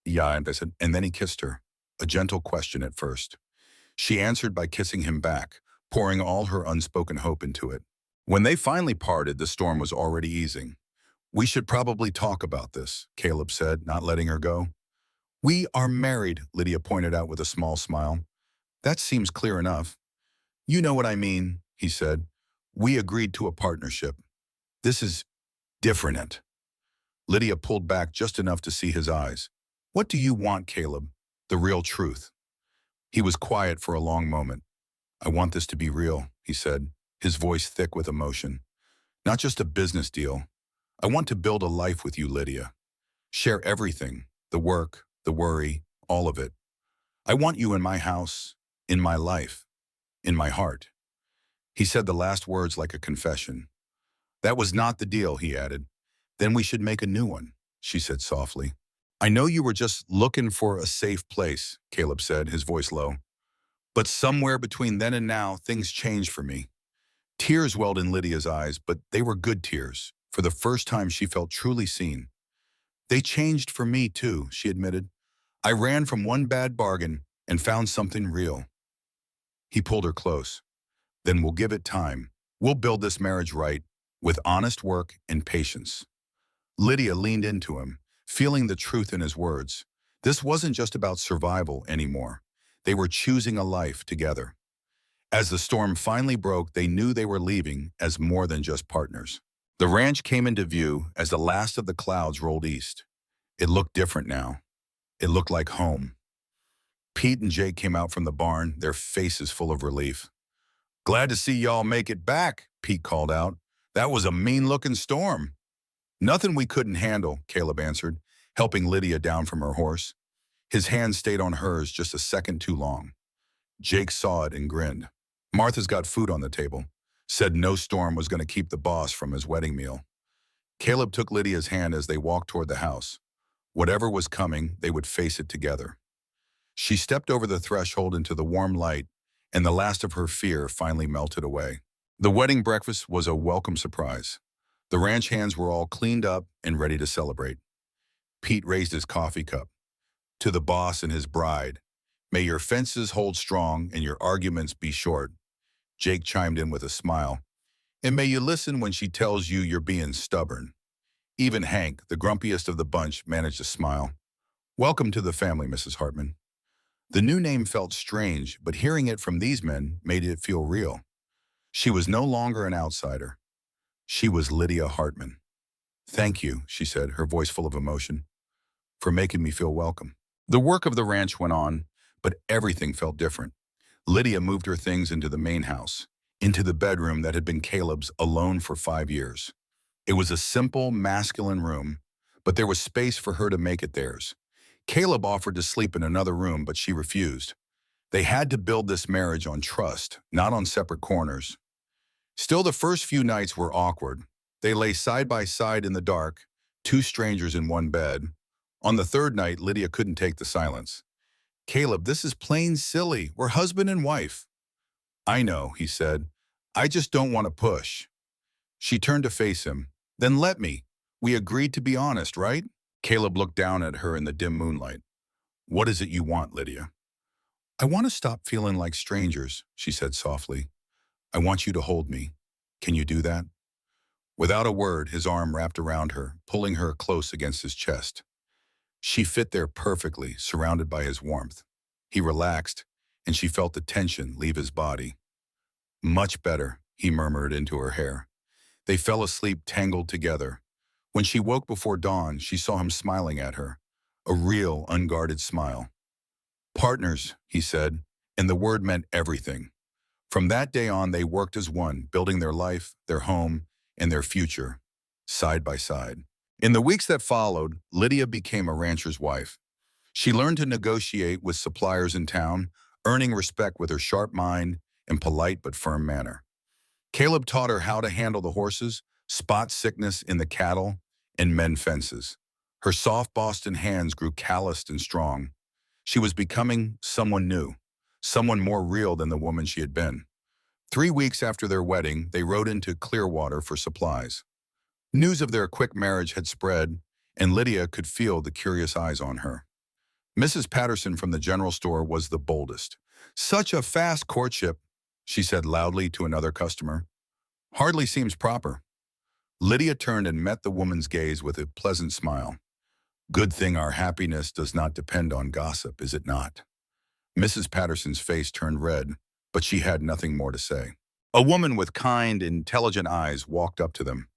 Yeah, I said, and then he kissed her. A gentle question at first. She answered by kissing him back, pouring all her unspoken hope into it. When they finally parted, the storm was already easing. We should probably talk about this, Caleb said, not letting her go. We are married, Lydia pointed out with a small smile. That seems clear enough. You know what I mean, he said. We agreed to a partnership. This is different. Lydia pulled back just enough to see his eyes. What do you want, Caleb? The real truth. He was quiet for a long moment. I want this to be real, he said, his voice thick with emotion. Not just a business deal. I want to build a life with you, Lydia. Share everything, the work, the worry, all of it. I want you in my house, in my life, in my heart. He said the last words like a confession. That was not the deal, he added. Then we should make a new one, she said softly. I know you were just looking for a safe place, Caleb said, his voice low. But somewhere between then and now, things changed for me. Tears welled in Lydia's eyes, but they were good tears. For the first time, she felt truly seen. They changed for me, too, she admitted. I ran from one bad bargain and found something real. He pulled her close. Then we'll give it time. We'll build this marriage right, with honest work and patience. Lydia leaned into him, feeling the truth in his words. This wasn't just about survival anymore. They were choosing a life together. As the storm finally broke, they knew they were leaving as more than just partners. The ranch came into view as the last of the clouds rolled east. It looked different now. It looked like home. Pete and Jake came out from the barn, their faces full of relief. Glad to see y'all make it back, Pete called out. That was a mean-looking storm. Nothing we couldn't handle, Caleb answered, helping Lydia down from her horse. His hand stayed on hers just a second too long. Jake saw it and grinned. Martha's got food on the table. Said no storm was going to keep the boss from his wedding meal. Caleb took Lydia's hand as they walked toward the house. Whatever was coming, they would face it together. She stepped over the threshold into the warm light, and the last of her fear finally melted away. The wedding breakfast was a welcome surprise. The ranch hands were all cleaned up and ready to celebrate. Pete raised his coffee cup. To the boss and his bride, may your fences hold strong and your arguments be short. Jake chimed in with a smile. And may you listen when she tells you you're being stubborn. Even Hank, the grumpiest of the bunch, managed to smile. Welcome to the family, Mrs. Hartman. The new name felt strange, but hearing it from these men made it feel real. She was no longer an outsider. She was Lydia Hartman. Thank you, she said, her voice full of emotion, for making me feel welcome. The work of the ranch went on, but everything felt different. Lydia moved her things into the main house, into the bedroom that had been Caleb's alone for 5 years. It was a simple, masculine room, but there was space for her to make it theirs. Caleb offered to sleep in another room, but she refused. They had to build this marriage on trust, not on separate corners. Still, the first few nights were awkward. They lay side by side in the dark, two strangers in one bed. On the third night, Lydia couldn't take the silence. Caleb, this is plain silly. We're husband and wife. I know, he said. I just don't want to push. She turned to face him. Then let me. We agreed to be honest, right? Caleb looked down at her in the dim moonlight. What is it you want, Lydia? I want to stop feeling like strangers, she said softly. I want you to hold me. Can you do that? Without a word, his arm wrapped around her, pulling her close against his chest. She fit there perfectly, surrounded by his warmth. He relaxed, and she felt the tension leave his body. Much better, he murmured into her hair. They fell asleep tangled together. When she woke before dawn, she saw him smiling at her, a real, unguarded smile. Partners, he said, and the word meant everything. From that day on, they worked as one, building their life, their home, and their future, side by side. In the weeks that followed, Lydia became a rancher's wife. She learned to negotiate with suppliers in town, earning respect with her sharp mind and polite but firm manner. Caleb taught her how to handle the horses, spot sickness in the cattle, and mend fences. Her soft Boston hands grew calloused and strong. She was becoming someone new, someone more real than the woman she had been. 3 weeks after their wedding, they rode into Clearwater for supplies. News of their quick marriage had spread, and Lydia could feel the curious eyes on her. Mrs. Patterson from the general store was the boldest. "Such a fast courtship," she said loudly to another customer. "Hardly seems proper." Lydia turned and met the woman's gaze with a pleasant smile. "Good thing our happiness does not depend on gossip, is it not?" Mrs. Patterson's face turned red, but she had nothing more to say. A woman with kind, intelligent eyes walked up to them.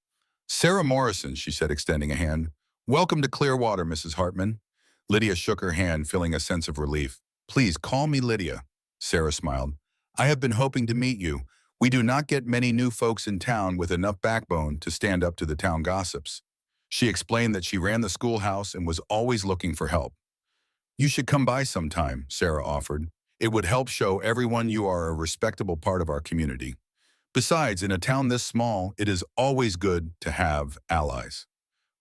"Sarah Morrison," she said, extending a hand. "Welcome to Clearwater, Mrs. Hartman." Lydia shook her hand, feeling a sense of relief. "Please call me Lydia," Sarah smiled. "I have been hoping to meet you. We do not get many new folks in town with enough backbone to stand up to the town gossips." She explained that she ran the schoolhouse and was always looking for help. "You should come by sometime," Sarah offered. "It would help show everyone you are a respectable part of our community. Besides, in a town this small, it is always good to have allies."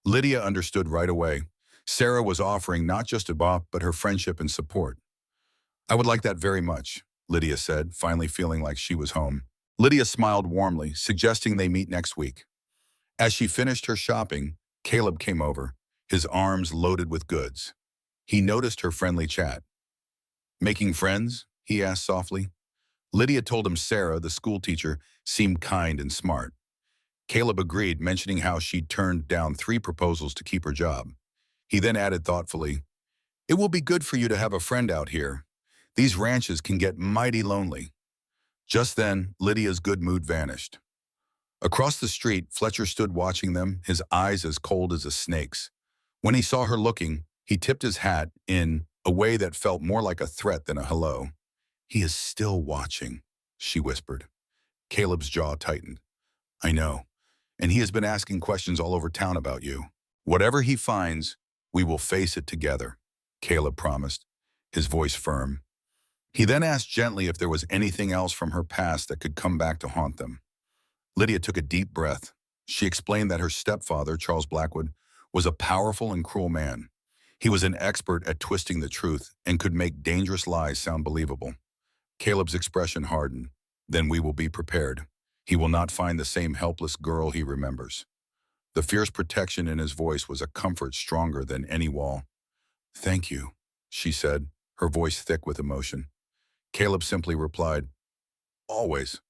Lydia understood right away. Sarah was offering not just a bop, but her friendship and support. "I would like that very much," Lydia said, finally feeling like she was home. Lydia smiled warmly, suggesting they meet next week. As she finished her shopping, Caleb came over, his arms loaded with goods. He noticed her friendly chat. "Making friends?" he asked softly. Lydia told him Sarah, the schoolteacher, seemed kind and smart. Caleb agreed, mentioning how she'd turned down 3 proposals to keep her job. He then added thoughtfully, "It will be good for you to have a friend out here. These ranches can get mighty lonely." Just then, Lydia's good mood vanished. Across the street, Fletcher stood watching them, his eyes as cold as a snake's. When he saw her looking, he tipped his hat in a way that felt more like a threat than a hello. "He is still watching," she whispered. Caleb's jaw tightened. "I know, and he has been asking questions all over town about you. Whatever he finds, we will face it together," Caleb promised, his voice firm. He then asked gently if there was anything else from her past that could come back to haunt them. Lydia took a deep breath. She explained that her stepfather, Charles Blackwood, was a powerful and cruel man. He was an expert at twisting the truth and could make dangerous lies sound believable. Caleb's expression hardened. "Then we will be prepared. He will not find the same helpless girl he remembers." The fierce protection in his voice was a comfort stronger than any wall. "Thank you," she said, her voice thick with emotion. Caleb simply replied, "Always."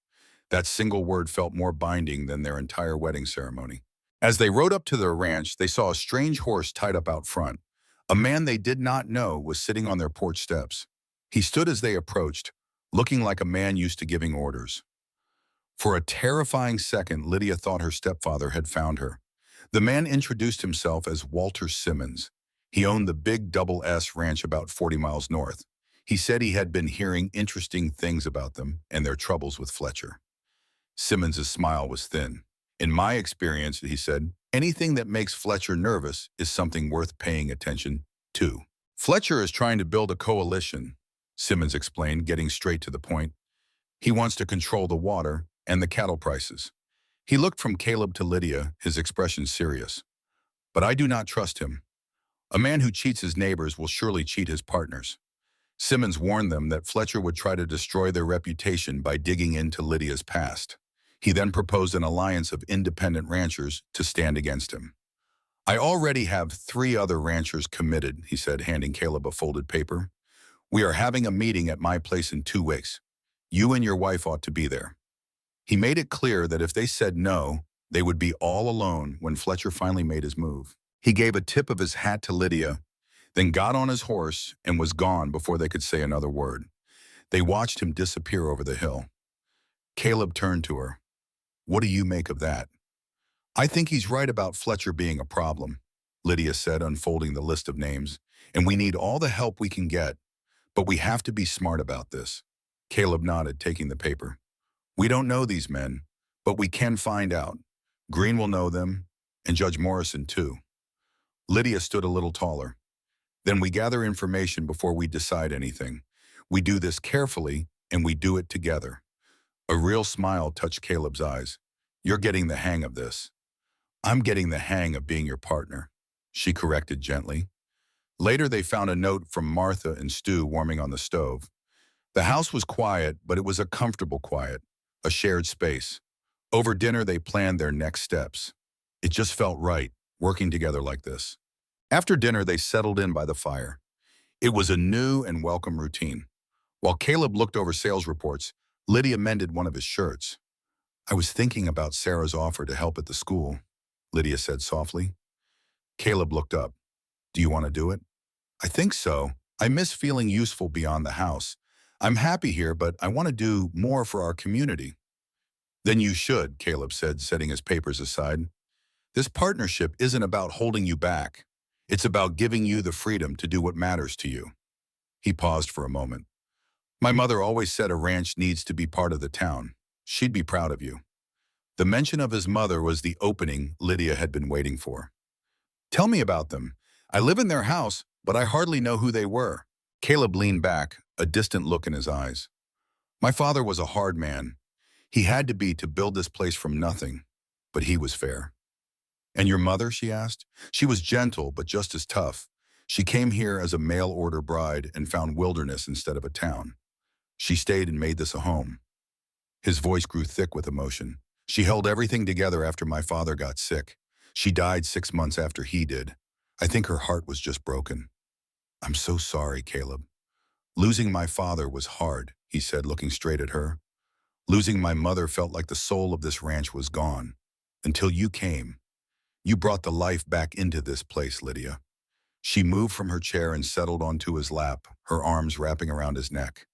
That single word felt more binding than their entire wedding ceremony. As they rode up to their ranch, they saw a strange horse tied up out front. A man they did not know was sitting on their porch steps. He stood as they approached, looking like a man used to giving orders. For a terrifying second, Lydia thought her stepfather had found her. The man introduced himself as Walter Simmons. He owned the Big Double S ranch about 40 miles north. He said he had been hearing interesting things about them and their troubles with Fletcher. Simmons's smile was thin. "In my experience," he said, "anything that makes Fletcher nervous is something worth paying attention to." "Fletcher is trying to build a coalition," Simmons explained, getting straight to the point. "He wants to control the water and the cattle prices." He looked from Caleb to Lydia, his expression serious. "But I do not trust him. A man who cheats his neighbors will surely cheat his partners." Simmons warned them that Fletcher would try to destroy their reputation by digging into Lydia's past. He then proposed an alliance of independent ranchers to stand against him. "I already have 3 other ranchers committed," he said, handing Caleb a folded paper. "We are having a meeting at my place in 2 weeks. You and your wife ought to be there." He made it clear that if they said no, They would be all alone when Fletcher finally made his move. He gave a tip of his hat to Lydia, then got on his horse and was gone before they could say another word. They watched him disappear over the hill. Caleb turned to her. "What do you make of that?" "I think he's right about Fletcher being a problem," Lydia said, unfolding the list of names. "And we need all the help we can get, but we have to be smart about this." Caleb nodded, taking the paper. "We don't know these men, but we can find out. Green will know them, and Judge Morrison too." Lydia stood a little taller. "Then we gather information before we decide anything. We do this carefully, and we do it together." A real smile touched Caleb's eyes. "You're getting the hang of this." "I'm getting the hang of being your partner," she corrected gently. Later, they found a note from Martha and Stu warming on the stove. The house was quiet, but it was a comfortable quiet, a shared space. Over dinner, they planned their next steps. It just felt right, working together like this. After dinner, they settled in by the fire. It was a new and welcome routine. While Caleb looked over sales reports, Lydia mended one of his shirts. "I was thinking about Sarah's offer to help at the school," Lydia said softly. Caleb looked up. "Do you want to do it?" "I think so. I miss feeling useful beyond the house. I'm happy here, but I want to do more for our community." "Then you should," Caleb said, setting his papers aside. "This partnership isn't about holding you back. It's about giving you the freedom to do what matters to you." He paused for a moment. "My mother always said a ranch needs to be part of the town. She'd be proud of you." The mention of his mother was the opening Lydia had been waiting for. "Tell me about them. I live in their house, but I hardly know who they were." Caleb leaned back, a distant look in his eyes. "My father was a hard man. He had to be to build this place from nothing, but he was fair." "And your mother?" she asked. "She was gentle, but just as tough. She came here as a mail-order bride and found wilderness instead of a town. She stayed and made this a home." His voice grew thick with emotion. "She held everything together after my father got sick. She died 6 months after he did. I think her heart was just broken." "I'm so sorry, Caleb." "Losing my father was hard," he said, looking straight at her. "Losing my mother felt like the soul of this ranch was gone. Until you came. You brought the life back into this place, Lydia." She moved from her chair and settled onto his lap, her arms wrapping around his neck.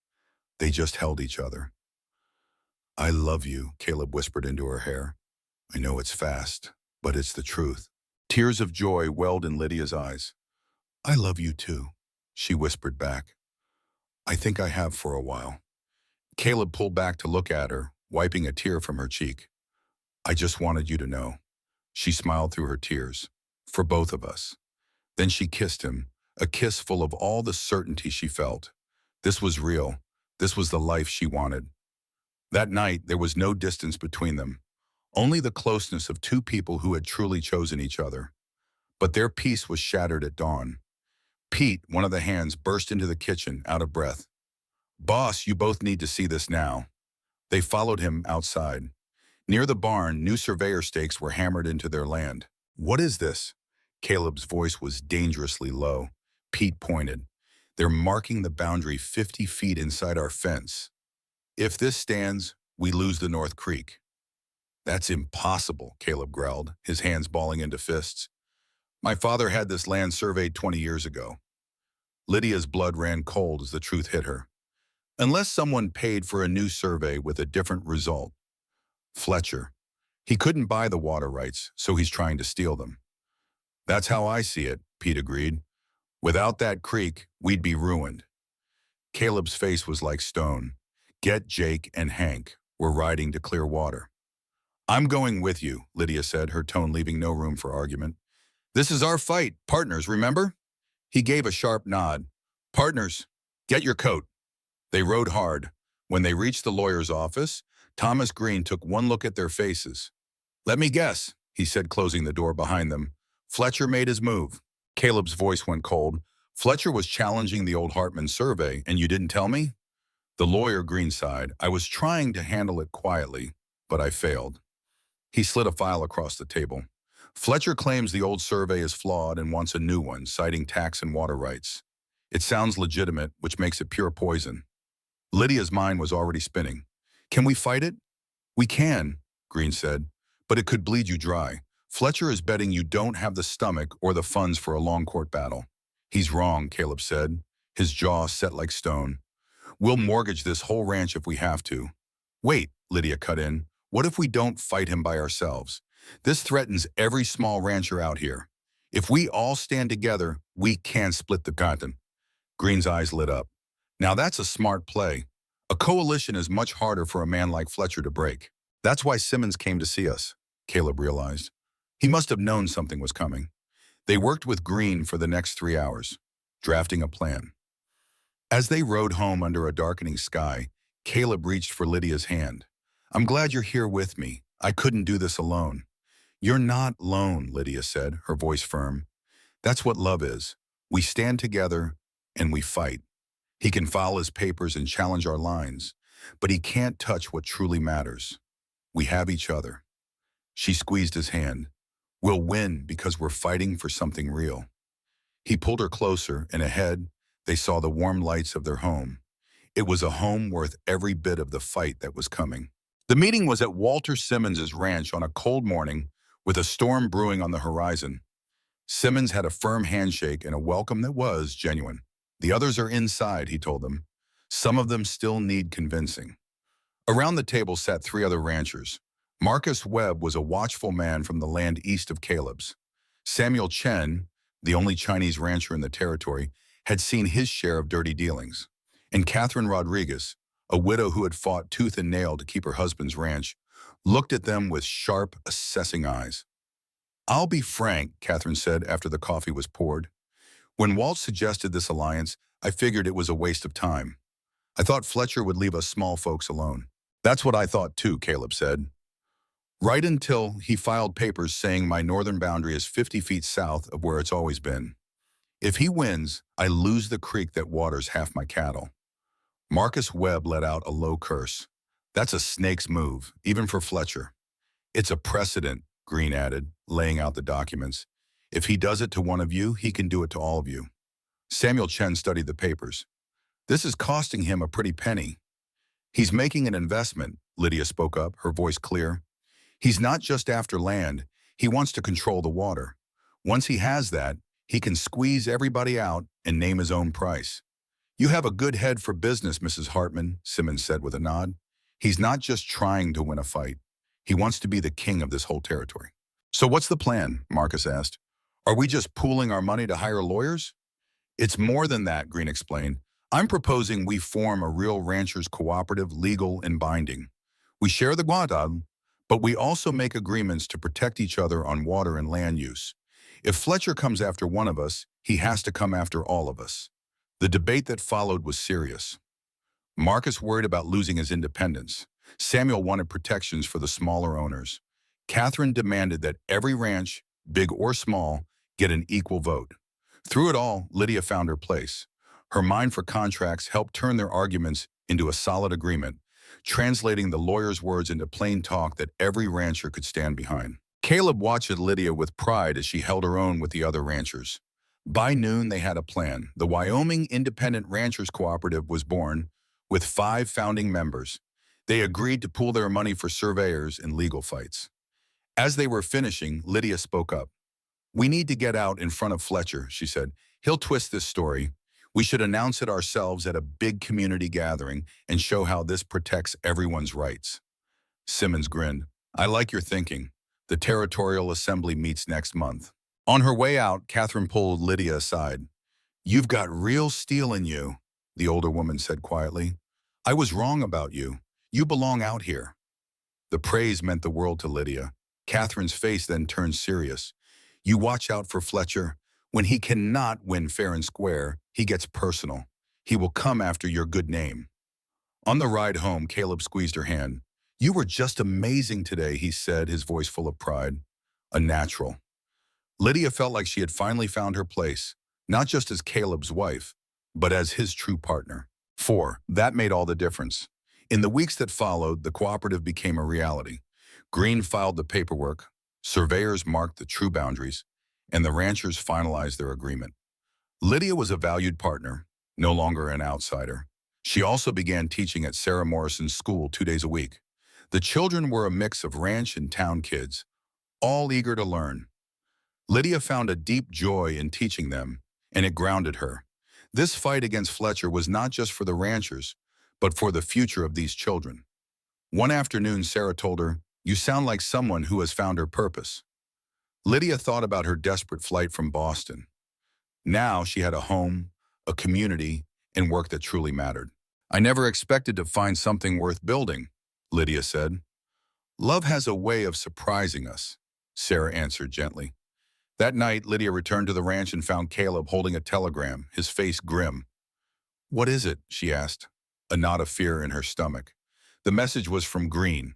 They just held each other. "I love you," Caleb whispered into her hair. "I know it's fast, but it's the truth." Tears of joy welled in Lydia's eyes. "I love you too," she whispered back. "I think I have for a while." Caleb pulled back to look at her, wiping a tear from her cheek. "I just wanted you to know." She smiled through her tears. "For both of us." Then she kissed him, a kiss full of all the certainty she felt. This was real. This was the life she wanted. That night, there was no distance between them, only the closeness of two people who had truly chosen each other. But their peace was shattered at dawn. Pete, one of the hands, burst into the kitchen, out of breath. "Boss, you both need to see this now." They followed him outside. Near the barn, new surveyor stakes were hammered into their land. "What is this?" Caleb's voice was dangerously low. Pete pointed. "They're marking the boundary 50 feet inside our fence. If this stands, we lose the North Creek." "That's impossible," Caleb growled, his hands balling into fists. "My father had this land surveyed 20 years ago." Lydia's blood ran cold as the truth hit her. "Unless someone paid for a new survey with a different result." "Fletcher. He couldn't buy the water rights, so he's trying to steal them." "That's how I see it," Pete agreed. "Without that creek, we'd be ruined." Caleb's face was like stone. Get Jake and Hank were riding to clear water. "I'm going with you," Lydia said, her tone leaving no room for argument. "This is our fight, partners, remember?" He gave a sharp nod. "Partners, get your coat." They rode hard. When they reached the lawyer's office, Thomas Green took one look at their faces. "Let me guess," he said, closing the door behind them. "Fletcher made his move." Caleb's voice went cold. "Fletcher was challenging the old Hartman survey, and you didn't tell me?" The lawyer Green sighed. "I was trying to handle it quietly, but I failed." He slid a file across the table. "Fletcher claims the old survey is flawed and wants a new one, citing tax and water rights. It sounds legitimate, which makes it pure poison." Lydia's mind was already spinning. "Can we fight it?" "We can," Green said, but it could bleed you dry. Fletcher is betting you don't have the stomach or the funds for a long court battle. He's wrong, Caleb said, his jaw set like stone. We'll mortgage this whole ranch if we have to. Wait, Lydia cut in. What if we don't fight him by ourselves? This threatens every small rancher out here. If we all stand together, we can split the cotton. Green's eyes lit up. Now that's a smart play. A coalition is much harder for a man like Fletcher to break. That's why Simmons came to see us, Caleb realized. He must have known something was coming. They worked with Green for the next 3 hours, drafting a plan. As they rode home under a darkening sky, Caleb reached for Lydia's hand. I'm glad you're here with me. I couldn't do this alone. You're not alone, Lydia said, her voice firm. That's what love is. We stand together and we fight. He can file his papers and challenge our lines, but he can't touch what truly matters. We have each other. She squeezed his hand. We'll win because we're fighting for something real. He pulled her closer, and ahead, they saw the warm lights of their home. It was a home worth every bit of the fight that was coming. The meeting was at Walter Simmons's ranch on a cold morning with a storm brewing on the horizon. Simmons had a firm handshake and a welcome that was genuine. The others are inside, he told them. Some of them still need convincing. Around the table sat 3 other ranchers. Marcus Webb was a watchful man from the land east of Caleb's. Samuel Chen, the only Chinese rancher in the territory, had seen his share of dirty dealings. And Catherine Rodriguez, a widow who had fought tooth and nail to keep her husband's ranch, looked at them with sharp, assessing eyes. I'll be frank, Catherine said after the coffee was poured. When Walt suggested this alliance, I figured it was a waste of time. I thought Fletcher would leave us small folks alone. That's what I thought too, Caleb said. Right until he filed papers saying my northern boundary is 50 feet south of where it's always been. If he wins, I lose the creek that waters half my cattle. Marcus Webb let out a low curse. That's a snake's move, even for Fletcher. It's a precedent, Green added, laying out the documents. If he does it to one of you, he can do it to all of you. Samuel Chen studied the papers. This is costing him a pretty penny. He's making an investment, Lydia spoke up, her voice clear. He's not just after land, he wants to control the water. Once he has that, he can squeeze everybody out and name his own price. You have a good head for business, Mrs. Hartman, Simmons said with a nod. He's not just trying to win a fight. He wants to be the king of this whole territory. So what's the plan? Marcus asked. Are we just pooling our money to hire lawyers? It's more than that, Green explained. I'm proposing we form a real ranchers cooperative, legal and binding. We share the guadal, but we also make agreements to protect each other on water and land use. If Fletcher comes after one of us, he has to come after all of us. The debate that followed was serious. Marcus worried about losing his independence. Samuel wanted protections for the smaller owners. Catherine demanded that every ranch, big or small, get an equal vote. Through it all, Lydia found her place. Her mind for contracts helped turn their arguments into a solid agreement, translating the lawyer's words into plain talk that every rancher could stand behind. Caleb watched Lydia with pride as she held her own with the other ranchers. By noon, they had a plan. The Wyoming Independent Ranchers Cooperative was born, with 5 founding members. They agreed to pool their money for surveyors and legal fights. As they were finishing, Lydia spoke up. We need to get out in front of Fletcher, she said. He'll twist this story. We should announce it ourselves at a big community gathering and show how this protects everyone's rights. Simmons grinned. I like your thinking. The Territorial Assembly meets next month. On her way out, Catherine pulled Lydia aside. You've got real steel in you, the older woman said quietly. I was wrong about you. You belong out here. The praise meant the world to Lydia. Catherine's face then turned serious. You watch out for Fletcher. When he cannot win fair and square, he gets personal. He will come after your good name. On the ride home, Caleb squeezed her hand. You were just amazing today, he said, his voice full of pride. A natural. Lydia felt like she had finally found her place, not just as Caleb's wife, but as his true partner. 4. That made all the difference. In the weeks that followed, the cooperative became a reality. Green filed the paperwork, surveyors marked the true boundaries, and the ranchers finalized their agreement. Lydia was a valued partner, no longer an outsider. She also began teaching at Sarah Morrison's school 2 days a week. The children were a mix of ranch and town kids, all eager to learn. Lydia found a deep joy in teaching them, and it grounded her. This fight against Fletcher was not just for the ranchers, but for the future of these children. One afternoon, Sarah told her, "You sound like someone who has found her purpose." Lydia thought about her desperate flight from Boston. Now she had a home, a community, and work that truly mattered. "I never expected to find something worth building," Lydia said. "Love has a way of surprising us," Sarah answered gently. That night, Lydia returned to the ranch and found Caleb holding a telegram, his face grim. "What is it?" she asked, a knot of fear in her stomach. The message was from Green.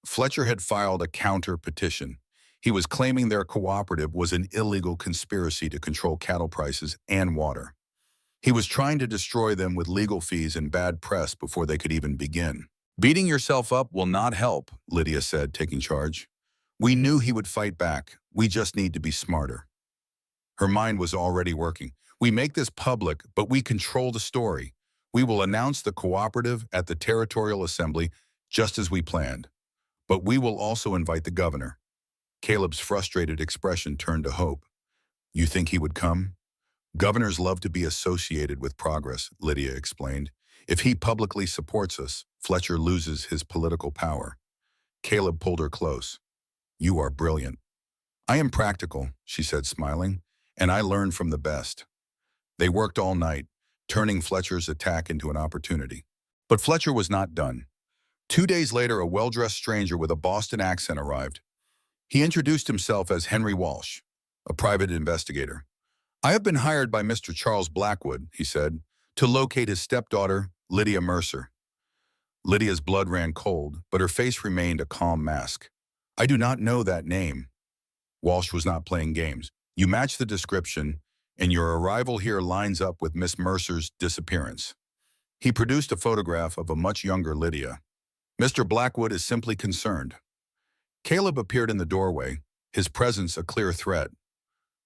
Fletcher had filed a counter-petition. He was claiming their cooperative was an illegal conspiracy to control cattle prices and water. He was trying to destroy them with legal fees and bad press before they could even begin. "Beating yourself up will not help," Lydia said, taking charge. "We knew he would fight back. We just need to be smarter." Her mind was already working. "We make this public, but we control the story. We will announce the cooperative at the Territorial Assembly just as we planned. But we will also invite the governor." Caleb's frustrated expression turned to hope. "You think he would come?" "Governors love to be associated with progress," Lydia explained. "If he publicly supports us, Fletcher loses his political power." Caleb pulled her close. "You are brilliant." "I am practical," she said, smiling, "and I learn from the best." They worked all night, turning Fletcher's attack into an opportunity. But Fletcher was not done. 2 days later, a well-dressed stranger with a Boston accent arrived. He introduced himself as Henry Walsh, a private investigator. "I have been hired by Mr. Charles Blackwood," he said, "to locate his stepdaughter, Lydia Mercer." Lydia's blood ran cold, but her face remained a calm mask. "I do not know that name." Walsh was not playing games. "You match the description, and your arrival here lines up with Miss Mercer's disappearance." He produced a photograph of a much younger Lydia. "Mr. Blackwood is simply concerned." Caleb appeared in the doorway, his presence a clear threat.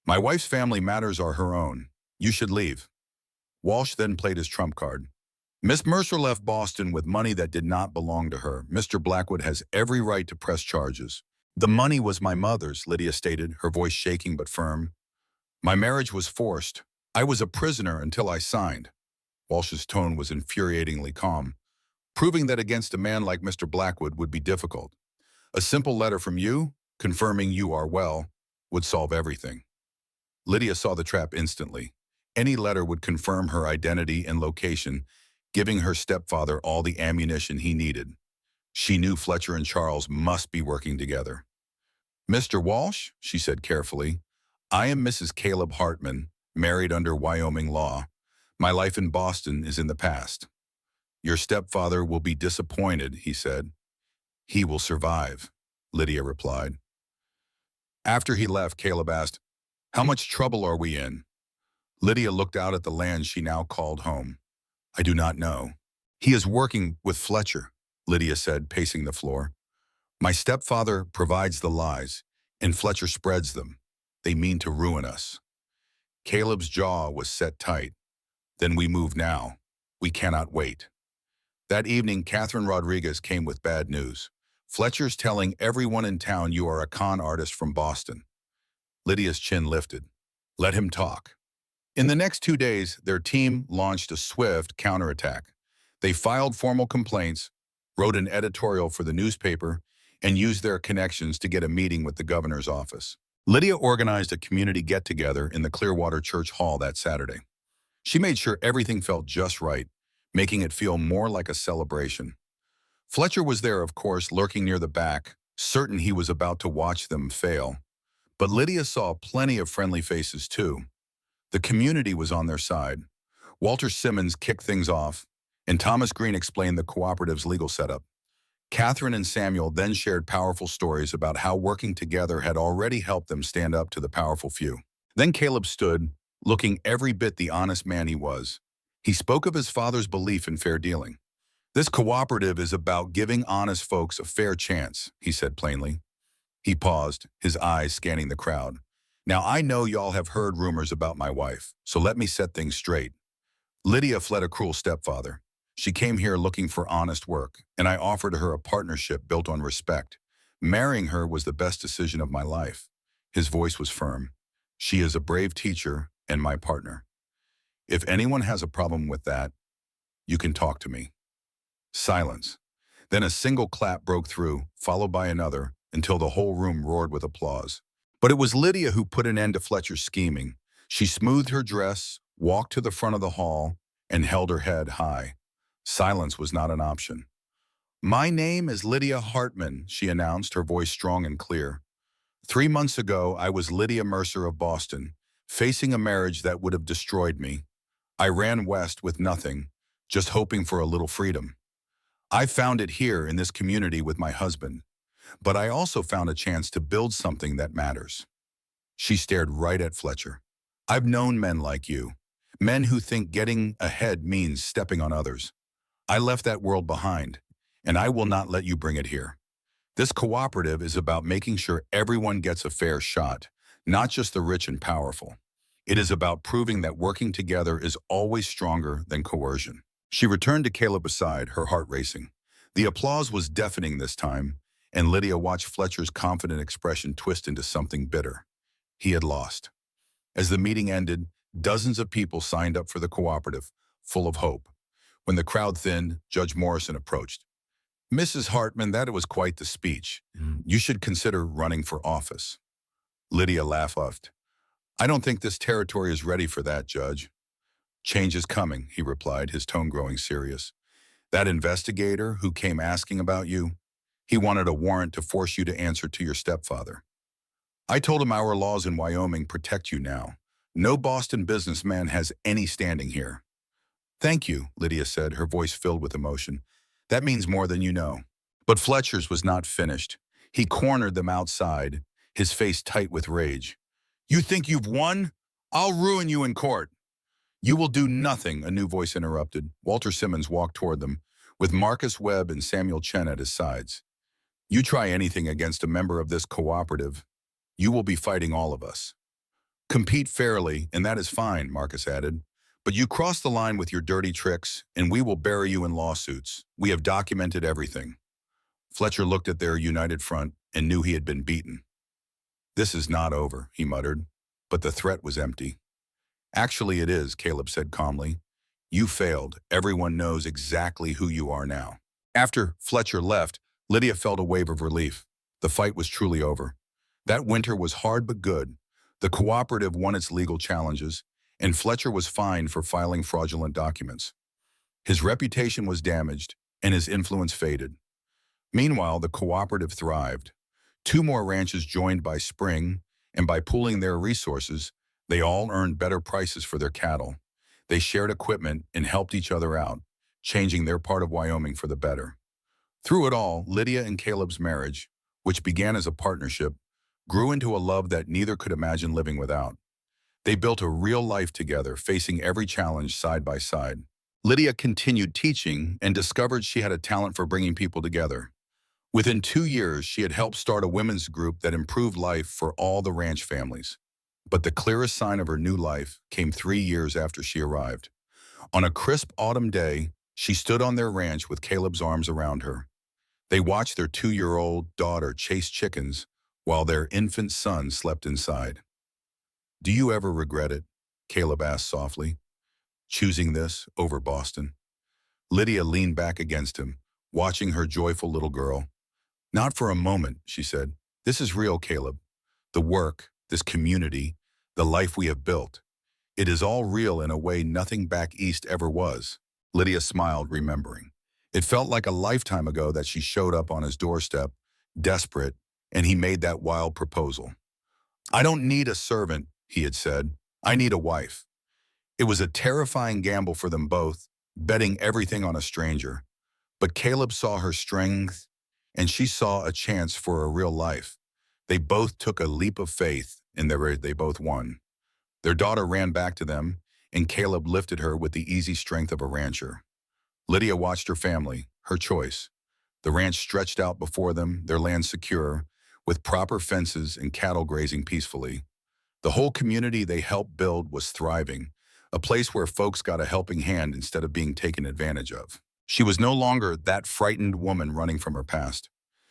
"My wife's family matters are her own. You should leave." Walsh then played his trump card. "Miss Mercer left Boston with money that did not belong to her. Mr. Blackwood has every right to press charges." "The money was my mother's," Lydia stated, her voice shaking but firm. "My marriage was forced. I was a prisoner until I signed." Walsh's tone was infuriatingly calm, proving that against a man like Mr. Blackwood would be difficult. "A simple letter from you, confirming you are well, would solve everything." Lydia saw the trap instantly. Any letter would confirm her identity and location, giving her stepfather all the ammunition he needed. She knew Fletcher and Charles must be working together. "Mr. Walsh," she said carefully, "I am Mrs. Caleb Hartman, married under Wyoming law. My life in Boston is in the past." "Your stepfather will be disappointed," he said. "He will survive," Lydia replied. After he left, Caleb asked, "How much trouble are we in?" Lydia looked out at the land she now called home. "I do not know." "He is working with Fletcher," Lydia said, pacing the floor. "My stepfather provides the lies, and Fletcher spreads them. They mean to ruin us." Caleb's jaw was set tight. "Then we move now. We cannot wait." That evening, Catherine Rodriguez came with bad news. "Fletcher's telling everyone in town you are a con artist from Boston." Lydia's chin lifted. "Let him talk." In the next 2 days, their team launched a swift counterattack. They filed formal complaints, wrote an editorial for the newspaper, and used their connections to get a meeting with the governor's office. Lydia organized a community get-together in the Clearwater Church Hall that Saturday. She made sure everything felt just right, making it feel more like a celebration. Fletcher was there, of course, lurking near the back, certain he was about to watch them fail. But Lydia saw plenty of friendly faces, too. The community was on their side. Walter Simmons kicked things off, and Thomas Green explained the cooperative's legal setup. Catherine and Samuel then shared powerful stories about how working together had already helped them stand up to the powerful few. Then Caleb stood, looking every bit the honest man he was. He spoke of his father's belief in fair dealing. "This cooperative is about giving honest folks a fair chance," he said plainly. He paused, his eyes scanning the crowd. "Now I know y'all have heard rumors about my wife, so let me set things straight. Lydia fled a cruel stepfather. She came here looking for honest work, and I offered her a partnership built on respect. Marrying her was the best decision of my life. His voice was firm. She is a brave teacher and my partner. If anyone has a problem with that, you can talk to me. Silence. Then a single clap broke through, followed by another, until the whole room roared with applause. But it was Lydia who put an end to Fletcher's scheming. She smoothed her dress, walked to the front of the hall, and held her head high. Silence was not an option. "My name is Lydia Hartman," she announced, her voice strong and clear. "3 months ago, I was Lydia Mercer of Boston, facing a marriage that would have destroyed me. I ran west with nothing, just hoping for a little freedom. I found it here in this community with my husband, but I also found a chance to build something that matters." She stared right at Fletcher. "I've known men like you, men who think getting ahead means stepping on others. I left that world behind, and I will not let you bring it here. This cooperative is about making sure everyone gets a fair shot, not just the rich and powerful. It is about proving that working together is always stronger than coercion." She returned to Caleb aside, her heart racing. The applause was deafening this time, and Lydia watched Fletcher's confident expression twist into something bitter. He had lost. As the meeting ended, dozens of people signed up for the cooperative, full of hope. When the crowd thinned, Judge Morrison approached. "Mrs. Hartman, that was quite the speech. You should consider running for office." Lydia laughed. "I don't think this territory is ready for that, Judge." "Change is coming," he replied, his tone growing serious. "That investigator who came asking about you, he wanted a warrant to force you to answer to your stepfather. I told him our laws in Wyoming protect you now. No Boston businessman has any standing here." "Thank you," Lydia said, her voice filled with emotion. "That means more than you know." But Fletcher's was not finished. He cornered them outside, his face tight with rage. "You think you've won? I'll ruin you in court." "You will do nothing," a new voice interrupted. Walter Simmons walked toward them, with Marcus Webb and Samuel Chen at his sides. "You try anything against a member of this cooperative, you will be fighting all of us." "Compete fairly, and that is fine," Marcus added. "But you cross the line with your dirty tricks, and we will bury you in lawsuits. We have documented everything." Fletcher looked at their united front and knew he had been beaten. "This is not over," he muttered, but the threat was empty. "Actually it is," Caleb said calmly. "You failed. Everyone knows exactly who you are now." After Fletcher left, Lydia felt a wave of relief. The fight was truly over. That winter was hard but good. The cooperative won its legal challenges, and Fletcher was fined for filing fraudulent documents. His reputation was damaged, and his influence faded. Meanwhile, the cooperative thrived. 2 more ranches joined by spring, and by pooling their resources, they all earned better prices for their cattle. They shared equipment and helped each other out, changing their part of Wyoming for the better. Through it all, Lydia and Caleb's marriage, which began as a partnership, grew into a love that neither could imagine living without. They built a real life together, facing every challenge side by side. Lydia continued teaching and discovered she had a talent for bringing people together. Within 2 years, she had helped start a women's group that improved life for all the ranch families. But the clearest sign of her new life came 3 years after she arrived. On a crisp autumn day, she stood on their ranch with Caleb's arms around her. They watched their 2-year-old daughter chase chickens while their infant son slept inside. "Do you ever regret it?" Caleb asked softly. "Choosing this over Boston?" Lydia leaned back against him, watching her joyful little girl. "Not for a moment," she said. "This is real, Caleb. The work, this community, the life we have built. It is all real in a way nothing back east ever was." Lydia smiled, remembering. It felt like a lifetime ago that she showed up on his doorstep, desperate, and he made that wild proposal. "I don't need a servant," he had said. "I need a wife." It was a terrifying gamble for them both, betting everything on a stranger. But Caleb saw her strength, and she saw a chance for a real life. They both took a leap of faith, and they both won. Their daughter ran back to them, and Caleb lifted her with the easy strength of a rancher. Lydia watched her family, her choice. The ranch stretched out before them, their land secure, with proper fences and cattle grazing peacefully. The whole community they helped build was thriving, a place where folks got a helping hand instead of being taken advantage of. She was no longer that frightened woman running from her past.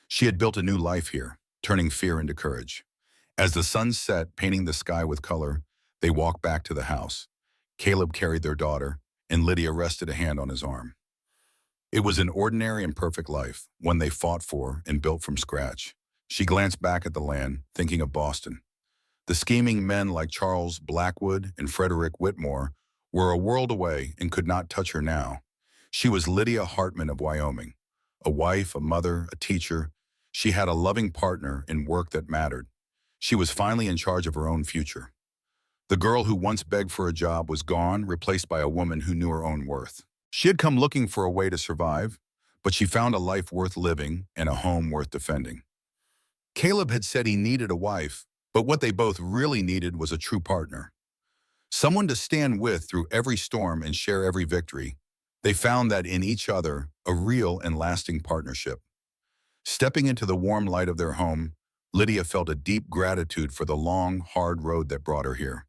She had built a new life here, turning fear into courage. As the sun set, painting the sky with color, they walked back to the house. Caleb carried their daughter, and Lydia rested a hand on his arm. It was an ordinary and perfect life, one they fought for and built from scratch. She glanced back at the land, thinking of Boston. The scheming men like Charles Blackwood and Frederick Whitmore were a world away and could not touch her now. She was Lydia Hartman of Wyoming, a wife, a mother, a teacher. She had a loving partner in work that mattered. She was finally in charge of her own future. The girl who once begged for a job was gone, replaced by a woman who knew her own worth. She had come looking for a way to survive, but she found a life worth living and a home worth defending. Caleb had said he needed a wife, but what they both really needed was a true partner. Someone to stand with through every storm and share every victory. They found that in each other, a real and lasting partnership. Stepping into the warm light of their home, Lydia felt a deep gratitude for the long, hard road that brought her here.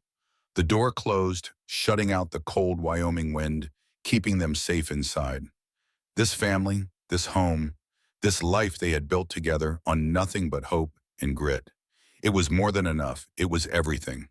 The door closed, shutting out the cold Wyoming wind, keeping them safe inside. This family, this home, this life they had built together on nothing but hope and grit. It was more than enough. It was everything.